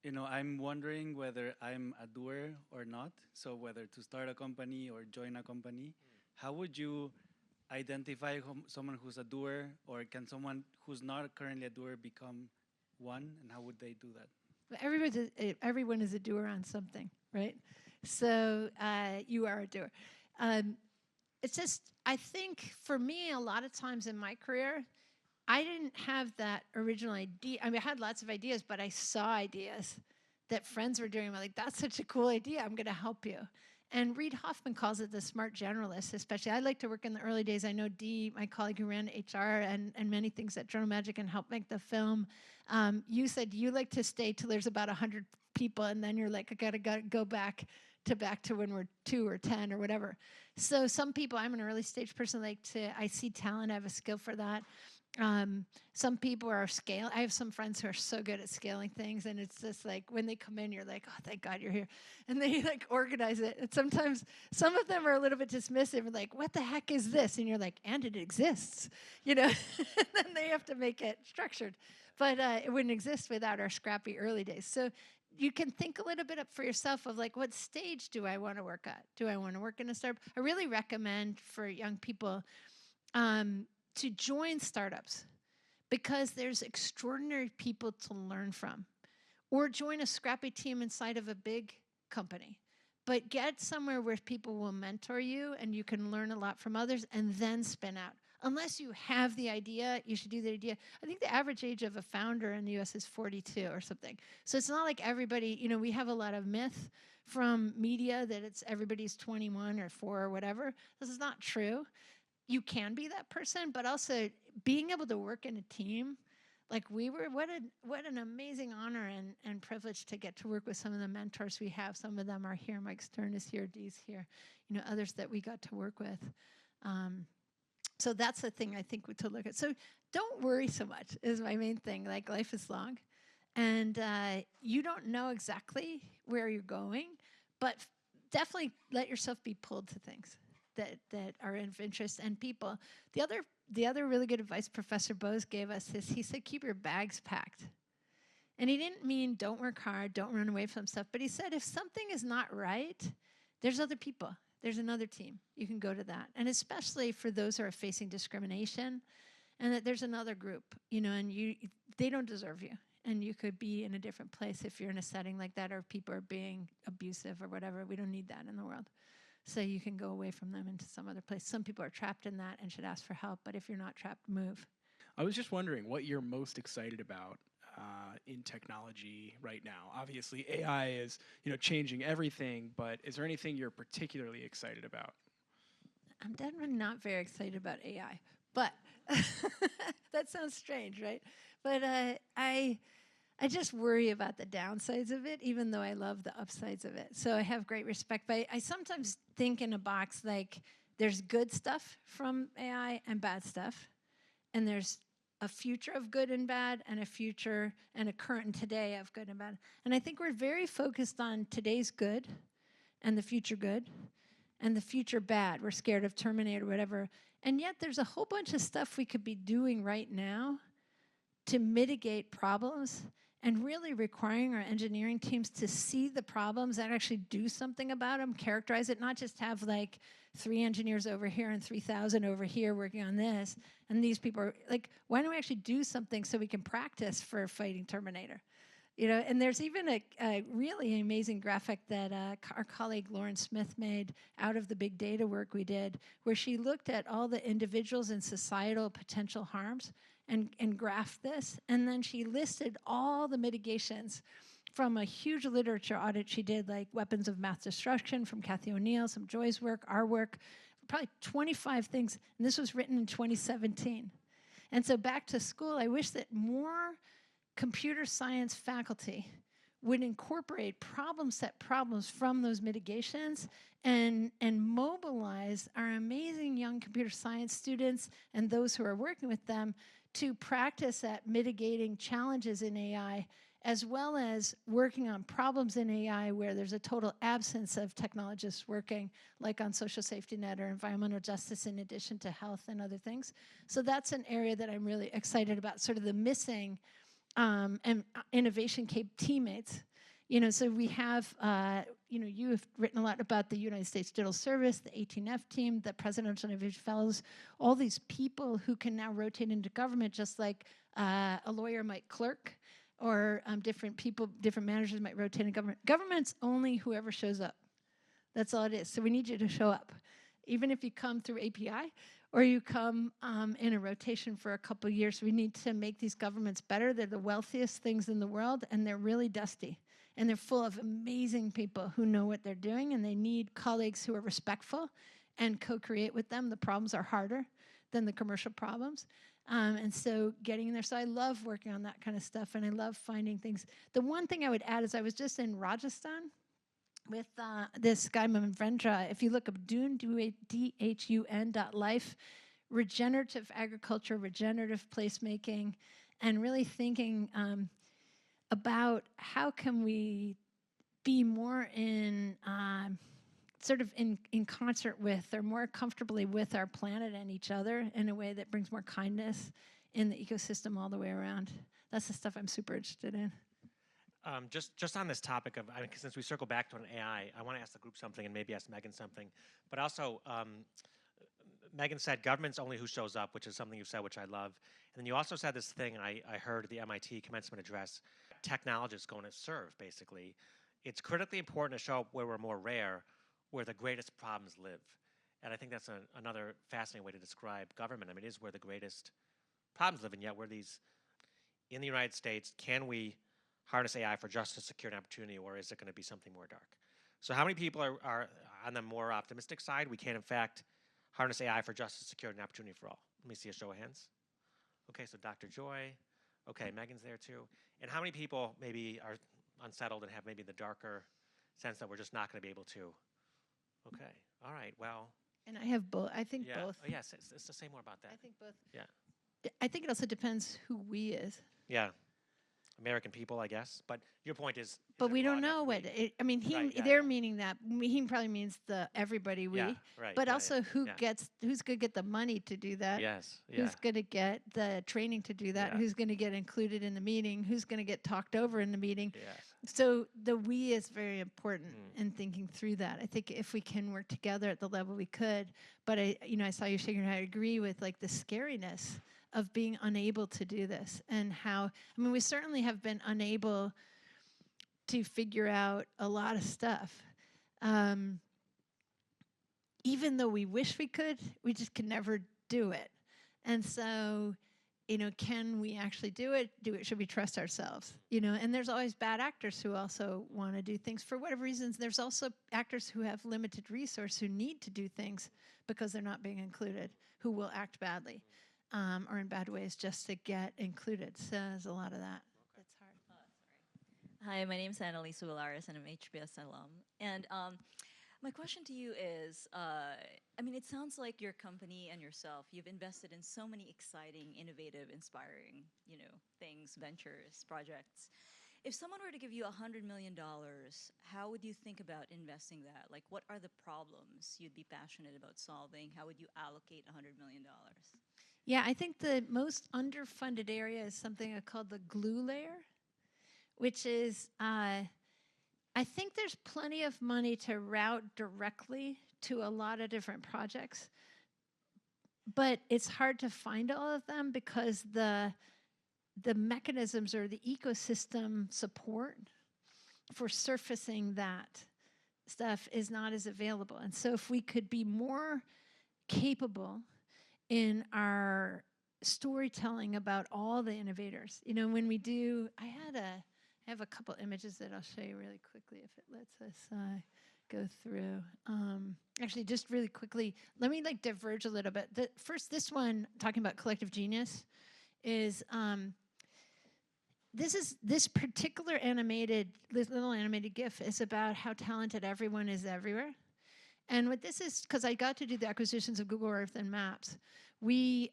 I'm wondering whether I'm a doer or not. So whether to start a company or join a company, how would you identify someone who's a doer, or can someone who's not currently a doer become one, and how would they do that? Everyone is a doer on something, right? So you are a doer. It's just, I think for me, a lot of times in my career, I didn't have that original idea. I mean, I had lots of ideas, but I saw ideas that friends were doing. I'm like, that's such a cool idea. I'm going to help you. And Reid Hoffman calls it the smart generalist, especially. I like to work in the early days. I know Dee, my colleague who ran HR and many things at Journal Magic and helped make the film. You said you like to stay till there's about 100 people, and then you're like, I got to go back to when we're 2 or 10 or whatever. So some people, I'm an early stage person, I see talent, I have a skill for that. Some people are scaling. I have some friends who are so good at scaling things, and it's just like when they come in, you're like, oh, thank God you're here. And they organize it. And sometimes some of them are a little bit dismissive and like, what the heck is this? And you're like, and it exists, and then they have to make it structured. But it wouldn't exist without our scrappy early days. So you can think a little bit up for yourself of like, what stage do I want to work at? Do I want to work in a startup? I really recommend for young people to join startups, because there's extraordinary people to learn from. Or join a scrappy team inside of a big company. But get somewhere where people will mentor you and you can learn a lot from others and then spin out. Unless you have the idea, you should do the idea. I think the average age of a founder in the US is 42 or something. So it's not like everybody, we have a lot of myth from media that it's everybody's 21 or 4 or whatever. This is not true. You can be that person, but also being able to work in a team like we were, what an amazing honor and privilege to get to work with some of the mentors we have. Some of them are here. Mike Stern is here, Dee's here, others that we got to work with. So that's the thing I think to look at. So don't worry so much is my main thing. Like, life is long, and you don't know exactly where you're going, but definitely let yourself be pulled to things that are of interest and people. The other really good advice Professor Bose gave us is he said, keep your bags packed. And he didn't mean don't work hard, don't run away from stuff, but he said if something is not right, there's other people. There's another team. You can go to that. And especially for those who are facing discrimination, and that there's another group, and they don't deserve you. And you could be in a different place if you're in a setting like that, or people are being abusive or whatever. We don't need that in the world. So you can go away from them into some other place. Some people are trapped in that and should ask for help, but if you're not trapped, move. I was just wondering what you're most excited about in technology right now. Obviously, AI is changing everything, but is there anything you're particularly excited about? I'm definitely not very excited about AI, but that sounds strange, right? But I just worry about the downsides of it, even though I love the upsides of it. So I have great respect. But I sometimes think in a box like there's good stuff from AI and bad stuff. And there's a future of good and bad, and a future and a current and today of good and bad. And I think we're very focused on today's good and the future good and the future bad. We're scared of Terminator or whatever. And yet there's a whole bunch of stuff we could be doing right now to mitigate problems, and really requiring our engineering teams to see the problems and actually do something about them, characterize it, not just have like 3 engineers over here and 3,000 over here working on this, and these people are like, why don't we actually do something so we can practice for fighting Terminator? And there's even a really amazing graphic that our colleague Lauren Smith made out of the big data work we did, where she looked at all the individuals and societal potential harms and graphed this, and then she listed all the mitigations from a huge literature audit she did, like weapons of mass destruction from Kathy O'Neill, some Joy's work, our work, probably 25 things, and this was written in 2017. And so back to school, I wish that more computer science faculty would incorporate problem set problems from those mitigations and mobilize our amazing young computer science students and those who are working with them to practice at mitigating challenges in AI, as well as working on problems in AI where there's a total absence of technologists working, like on social safety net or environmental justice, in addition to health and other things. So that's an area that I'm really excited about, sort of the missing and innovation teammates. So we have, you have written a lot about the United States Digital Service, the 18F team, the Presidential Innovation Fellows, all these people who can now rotate into government, just like a lawyer might clerk, or different people, different managers might rotate in government. Government's only whoever shows up. That's all it is. So we need you to show up. Even if you come through API or you come in a rotation for a couple of years, we need to make these governments better. They're the wealthiest things in the world, and they're really dusty. And they're full of amazing people who know what they're doing, and they need colleagues who are respectful and co-create with them. The problems are harder than the commercial problems. And so getting in there. So I love working on that kind of stuff, and I love finding things. The one thing I would add is I was just in Rajasthan with this guy, Mavendra. If you look up DHUN.life, regenerative agriculture, regenerative placemaking, and really thinking about how can we be more in sort of in concert with, or more comfortably with, our planet and each other in a way that brings more kindness in the ecosystem all the way around. That's the stuff I'm super interested in. Just on this topic of, since we circle back to an AI, I want to ask the group something and maybe ask Megan something. But also, Megan said government's only who shows up, which is something you said, which I love. And then you also said this thing, and I heard at the MIT commencement address, technologists going to serve, basically. It's critically important to show up where we're more rare, where the greatest problems live. And I think that's another fascinating way to describe government. I mean, it is where the greatest problems live, and yet we're these, in the United States, can we harness AI for justice, security, and opportunity, or is it going to be something more dark? So how many people are on the more optimistic side? We can, in fact, harness AI for justice, security, and opportunity for all. Let me see a show of hands. Okay, so Dr. Joy. Okay, Megan's there too. And how many people maybe are unsettled and have maybe the darker sense that we're just not going to be able to? Okay, all right, well. And I have both. I think yeah. both. Oh, yes, it's to say more about that. I think both. Yeah. I think it also depends who we is. Yeah. American people, I guess. But your point is but we don't know what it, I mean. They're meaning that he probably means the everybody we. Yeah, right. But also who's going to get the money to do that? Yes. Yeah. Who's going to get the training to do that? Yeah. Who's going to get included in the meeting? Who's going to get talked over in the meeting? Yes. So the we is very important in thinking through that. I think if we can work together at the level we could. But I saw you shaking your head. I agree with like the scariness of being unable to do this, and how, I mean, we certainly have been unable to figure out a lot of stuff. Even though we wish we could, we just can never do it. And so, can we actually do it? Should we trust ourselves? And there's always bad actors who also want to do things for whatever reasons. There's also actors who have limited resource who need to do things because they're not being included, who will act badly. Or in bad ways just to get included. So there's a lot of that. That's hard. Hi, my name is Annalise Willaris, and I'm HBS alum. And my question to you is, it sounds like your company and yourself, you've invested in so many exciting, innovative, inspiring, things, ventures, projects. If someone were to give you $100 million, how would you think about investing that? Like, what are the problems you'd be passionate about solving? How would you allocate $100 million? Yeah, I think the most underfunded area is something called the glue layer, which is, I think there's plenty of money to route directly to a lot of different projects, but it's hard to find all of them because the mechanisms or the ecosystem support for surfacing that stuff is not as available. And so if we could be more capable in our storytelling about all the innovators, when we do, I have a couple images that I'll show you really quickly if it lets us go through. Actually, just really quickly, let me diverge a little bit. First, this one, talking about collective genius, is this particular little animated GIF is about how talented everyone is everywhere. And what this is, because I got to do the acquisitions of Google Earth and Maps, we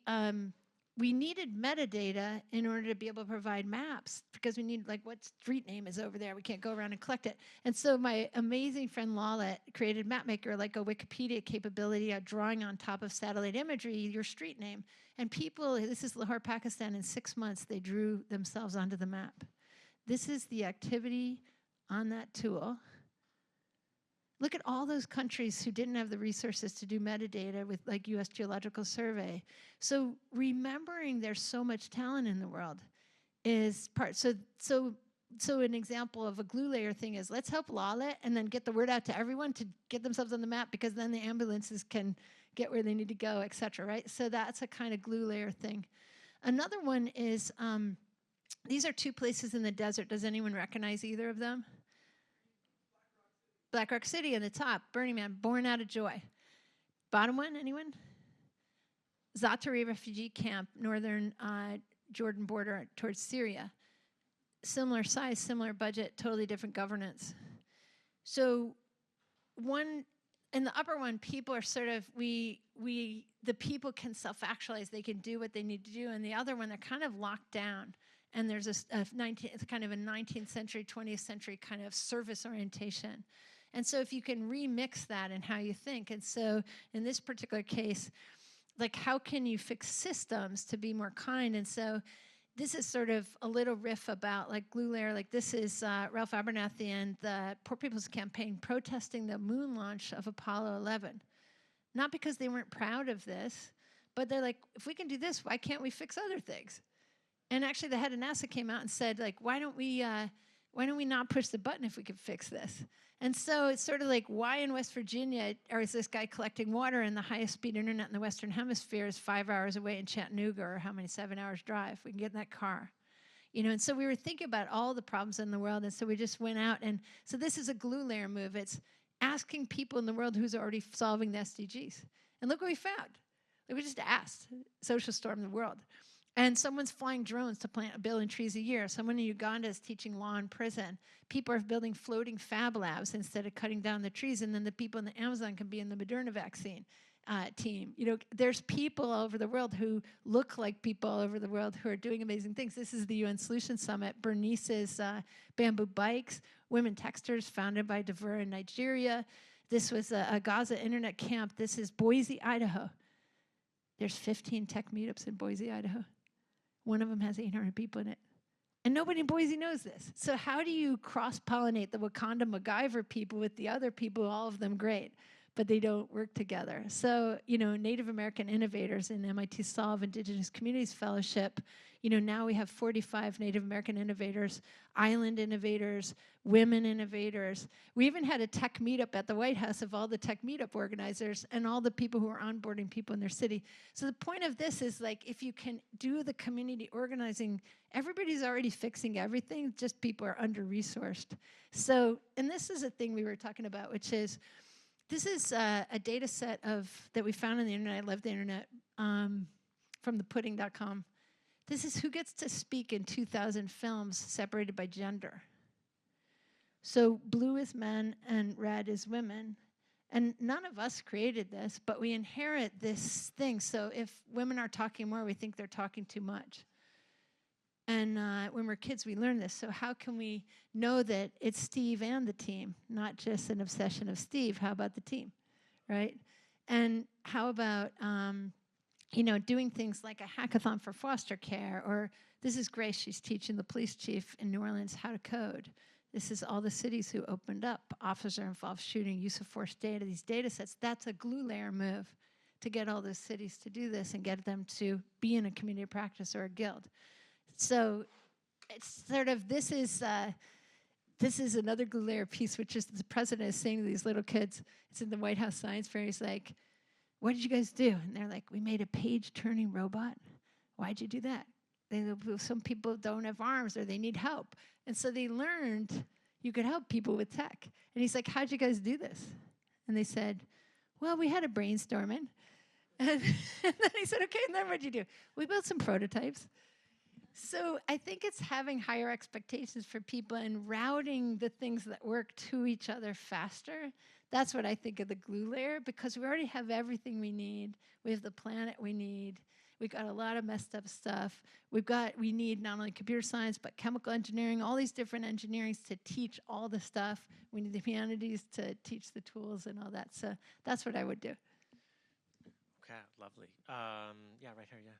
we needed metadata in order to be able to provide maps, because we need, like, what street name is over there. We can't go around and collect it. And so my amazing friend Lala created MapMaker, like a Wikipedia capability, a drawing on top of satellite imagery, your street name. And people, this is Lahore, Pakistan, in 6 months, they drew themselves onto the map. This is the activity on that tool. Look at all those countries who didn't have the resources to do metadata with, like, US Geological Survey. So remembering there's so much talent in the world is part. So an example of a glue layer thing is, let's help Lala and then get the word out to everyone to get themselves on the map, because then the ambulances can get where they need to go, et cetera, right? So that's a kind of glue layer thing. Another one is, these are 2 places in the desert. Does anyone recognize either of them? Black Rock City on the top, Burning Man, Born Out of Joy. Bottom one, anyone? Zaatari refugee camp, northern Jordan border towards Syria. Similar size, similar budget, totally different governance. So one, in the upper one, people are sort of, the people can self-actualize, they can do what they need to do. And the other one, they're kind of locked down. And there's it's kind of a 19th century, 20th century kind of service orientation. And so if you can remix that in how you think, and so in this particular case, like, how can you fix systems to be more kind? And so this is sort of a little riff about, like, glue layer. Like, this is Ralph Abernathy and the Poor People's Campaign protesting the moon launch of Apollo 11. Not because they weren't proud of this, but they're like, if we can do this, why can't we fix other things? And actually the head of NASA came out and said, like, why don't we not push the button if we could fix this? And so it's sort of like, why in West Virginia, or is this guy collecting water, and the highest speed internet in the Western Hemisphere is 5 hours away in Chattanooga, or how many 7 hours drive? We can get in that car. You know, and so we were thinking about all the problems in the world, and so we just went out, and so this is a glue layer move. It's asking people in the world who's already solving the SDGs. And look what we found. Like, we just asked, social storm the world. And someone's flying drones to plant 1 billion trees a year. Someone in Uganda is teaching law in prison. People are building floating fab labs instead of cutting down the trees. And then the people in the Amazon can be in the Moderna vaccine team. You know, there's people all over the world who look like people all over the world who are doing amazing things. This is the UN Solutions Summit. Bernice's Bamboo Bikes, Women Texters, founded by Devura in Nigeria. This was a Gaza internet camp. This is Boise, Idaho. There's 15 tech meetups in Boise, Idaho. One of them has 800 people in it. And nobody in Boise knows this. So how do you cross-pollinate the Wakanda MacGyver people with the other people, all of them great, but they don't work together? So, you know, Native American innovators in MIT Solve Indigenous Communities Fellowship, you know, now we have 45 Native American innovators, island innovators, women innovators. We even had a tech meetup at the White House of all the tech meetup organizers and all the people who are onboarding people in their city. So the point of this is, like, if you can do the community organizing, everybody's already fixing everything, just people are under-resourced. So, and this is a thing we were talking about, which is, this is a data set that we found on the internet. I love the internet, from thepudding.com. This is who gets to speak in 2,000 films separated by gender. So blue is men and red is women. And none of us created this, but we inherit this thing. So if women are talking more, we think they're talking too much. And when we're kids, we learn this. So how can we know that it's Steve and the team, not just an obsession of Steve? How about the team, right? And how about, you know, doing things like a hackathon for foster care, or this is Grace, she's teaching the police chief in New Orleans how to code. This is all the cities who opened up officer-involved shooting, use of force data, these data sets. That's a glue layer move to get all those cities to do this and get them to be in a community of practice or a guild. So it's sort of, this is another glue layer piece, which is the president is saying to these little kids, it's in the White House Science Fair, he's like, what did you guys do? And they're like, we made a page-turning robot. Why'd you do that? Some people don't have arms or they need help. And so they learned you could help people with tech. And he's like, how'd you guys do this? And they said, well, we had a brainstorming. And then he said, okay, and then what'd you do? We built some prototypes. So I think it's having higher expectations for people and routing the things that work to each other faster. That's what I think of the glue layer, because we already have everything we need. We have the planet we need. We've got a lot of messed up stuff. We need not only computer science, but chemical engineering, all these different engineerings to teach all the stuff. We need the humanities to teach the tools and all that. So that's what I would do. Okay, lovely. Yeah, right here, yeah.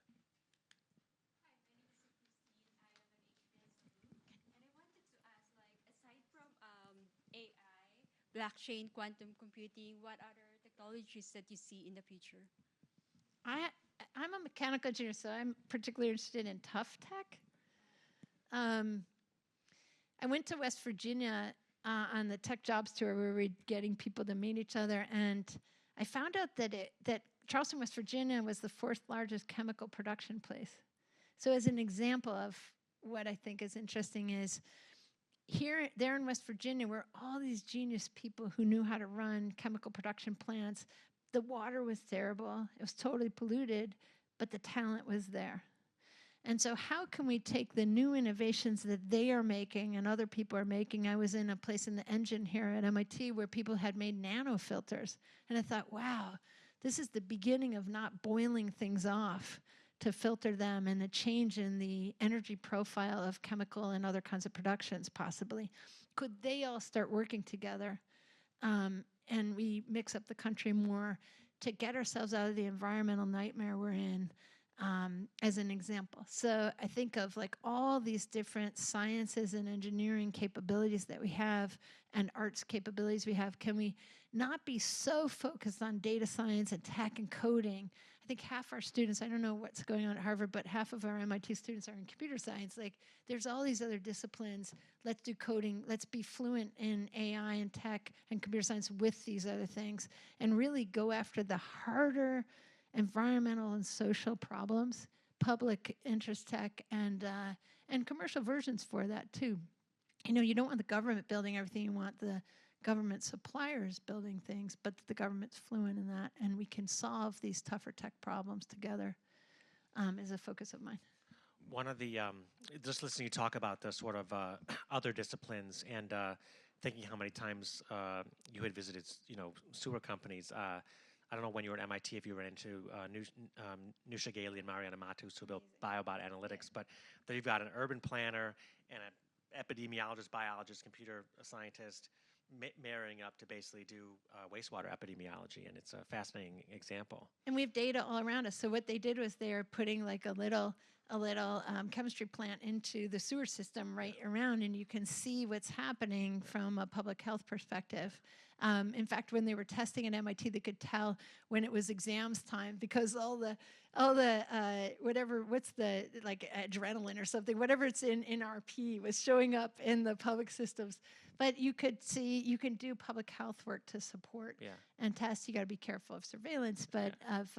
AI, blockchain, quantum computing, what other technologies that you see in the future? I'm a mechanical engineer, so I'm particularly interested in tough tech. I went to West Virginia on the tech jobs tour where we were getting people to meet each other, and I found out that Charleston, West Virginia was the 4th largest chemical production place. So as an example of what I think is interesting is there in West Virginia were all these genius people who knew how to run chemical production plants. The water was terrible. It was totally polluted, but the talent was there. And so how can we take the new innovations that they are making and other people are making? I was in a place in the engine here at MIT where people had made nanofilters. And I thought, wow, this is the beginning of not boiling things off to filter them and the change in the energy profile of chemical and other kinds of productions, possibly. Could they all start working together and we mix up the country more to get ourselves out of the environmental nightmare we're in, as an example? So I think of like all these different sciences and engineering capabilities that we have and arts capabilities we have. Can we not be so focused on data science and tech and coding? I think half our students, I don't know what's going on at Harvard, but half of our MIT students are in computer science. Like, there's all these other disciplines. Let's do coding. Let's be fluent in AI and tech and computer science with these other things and really go after the harder environmental and social problems, public interest tech, and commercial versions for that too. You know, you don't want the government building everything. You want the government suppliers building things, but the government's fluent in that, and we can solve these tougher tech problems together, is a focus of mine. One of the, just listening you talk about the sort of other disciplines and thinking how many times you had visited, sewer companies. I don't know when you were at MIT if you were into Nusha Gailey and Mariana Matus, who built BioBot Analytics, but then you've got an urban planner and an epidemiologist, biologist, computer scientist marrying up to basically do wastewater epidemiology, and it's a fascinating example. And we have data all around us. So what they did was they're putting like a little chemistry plant into the sewer system right around, and you can see what's happening from a public health perspective. In fact, when they were testing at MIT, they could tell when it was exams time because all the whatever, what's the, like adrenaline or something, whatever it's in RP was showing up in the public systems. But you could see, you can do public health work to support and test. You got to be careful of surveillance, but of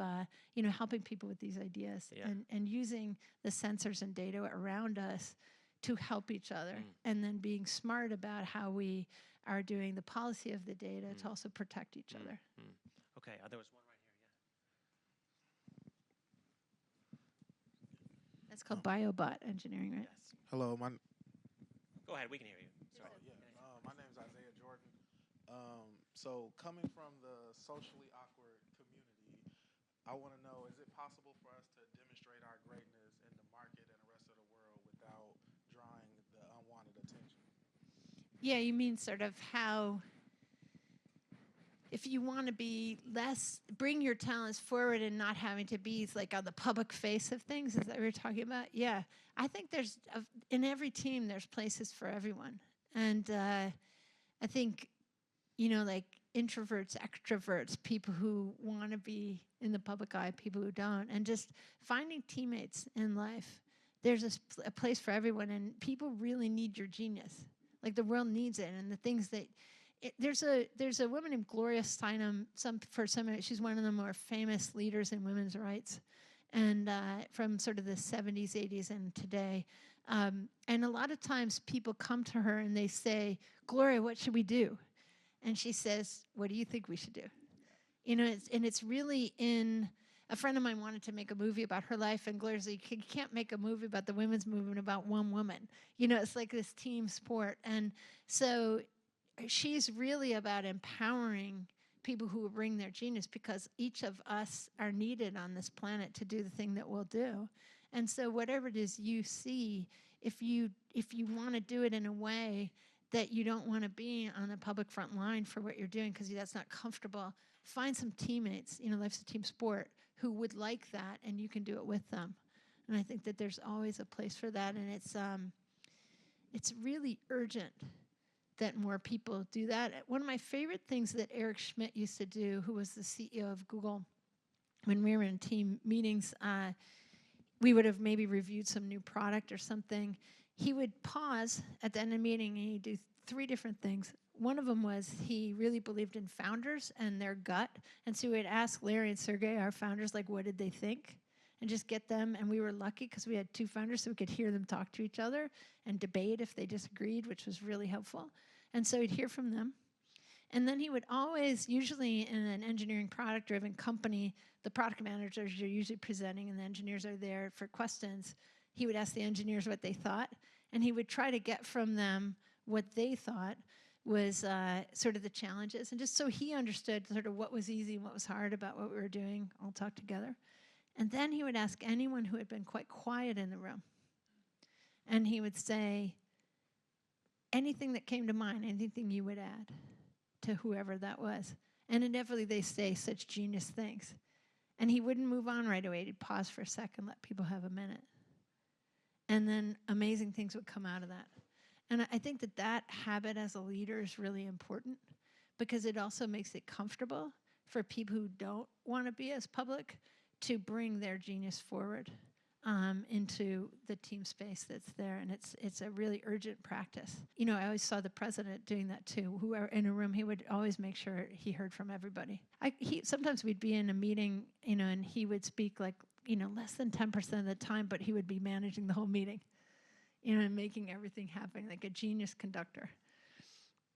helping people with these ideas and using the sensors and data around us to help each other, and then being smart about how we are doing the policy of the data to also protect each other. Okay, there was one right here. That's called BioBot engineering, right? Yes. Hello, Go ahead, we can hear you. Sorry. my name is Isaiah Jordan. So coming from the socially awkward community, I want to know, is it possible for us to demonstrate our greatness in the market and the rest of the world without drawing the unwanted attention? Yeah, you mean sort of how, if you want to be bring your talents forward and not having to be like on the public face of things, is that what you're talking about? Yeah, I think in every team, there's places for everyone. And I think, like introverts, extroverts, people who want to be in the public eye, people who don't, and just finding teammates in life. There's a place for everyone, and people really need your genius. Like the world needs it, and the things that there's a woman named Gloria Steinem. She's one of the more famous leaders in women's rights, and from sort of the 70s, 80s, and today. And a lot of times people come to her and they say, "Gloria, what should we do?" And she says, "What do you think we should do?" It's really in. A friend of mine wanted to make a movie about her life, and Gloria's like, you can't make a movie about the women's movement about one woman. It's like this team sport. And so she's really about empowering people who will bring their genius, because each of us are needed on this planet to do the thing that we'll do. And so whatever it is you see, if you want to do it in a way that you don't want to be on the public front line for what you're doing because that's not comfortable, find some teammates, life's a team sport, who would like that, and you can do it with them. And I think that there's always a place for that, and it's really urgent that more people do that. One of my favorite things that Eric Schmidt used to do, who was the CEO of Google, when we were in team meetings, we would have maybe reviewed some new product or something. He would pause at the end of the meeting and he'd do 3 different things. One of them was he really believed in founders and their gut. And so we'd ask Larry and Sergey, our founders, like, what did they think? And just get them. And we were lucky because we had 2 founders, so we could hear them talk to each other and debate if they disagreed, which was really helpful. And so we'd hear from them. And then he would always, usually in an engineering product-driven company, the product managers are usually presenting and the engineers are there for questions. He would ask the engineers what they thought, and he would try to get from them what they thought was sort of the challenges, and just so he understood sort of what was easy and what was hard about what we were doing, all talk together. And then he would ask anyone who had been quite quiet in the room, and he would say, anything that came to mind, anything you would add to whoever that was. And inevitably they say such genius things. And he wouldn't move on right away. He'd pause for a second, let people have a minute. And then amazing things would come out of that. And I think that that habit as a leader is really important because it also makes it comfortable for people who don't want to be as public to bring their genius forward into the team space that's there. And it's a really urgent practice. I always saw the president doing that too. Whoever in a room, he would always make sure he heard from everybody. Sometimes we'd be in a meeting, and he would speak like, less than 10% of the time, but he would be managing the whole meeting, and making everything happen like a genius conductor.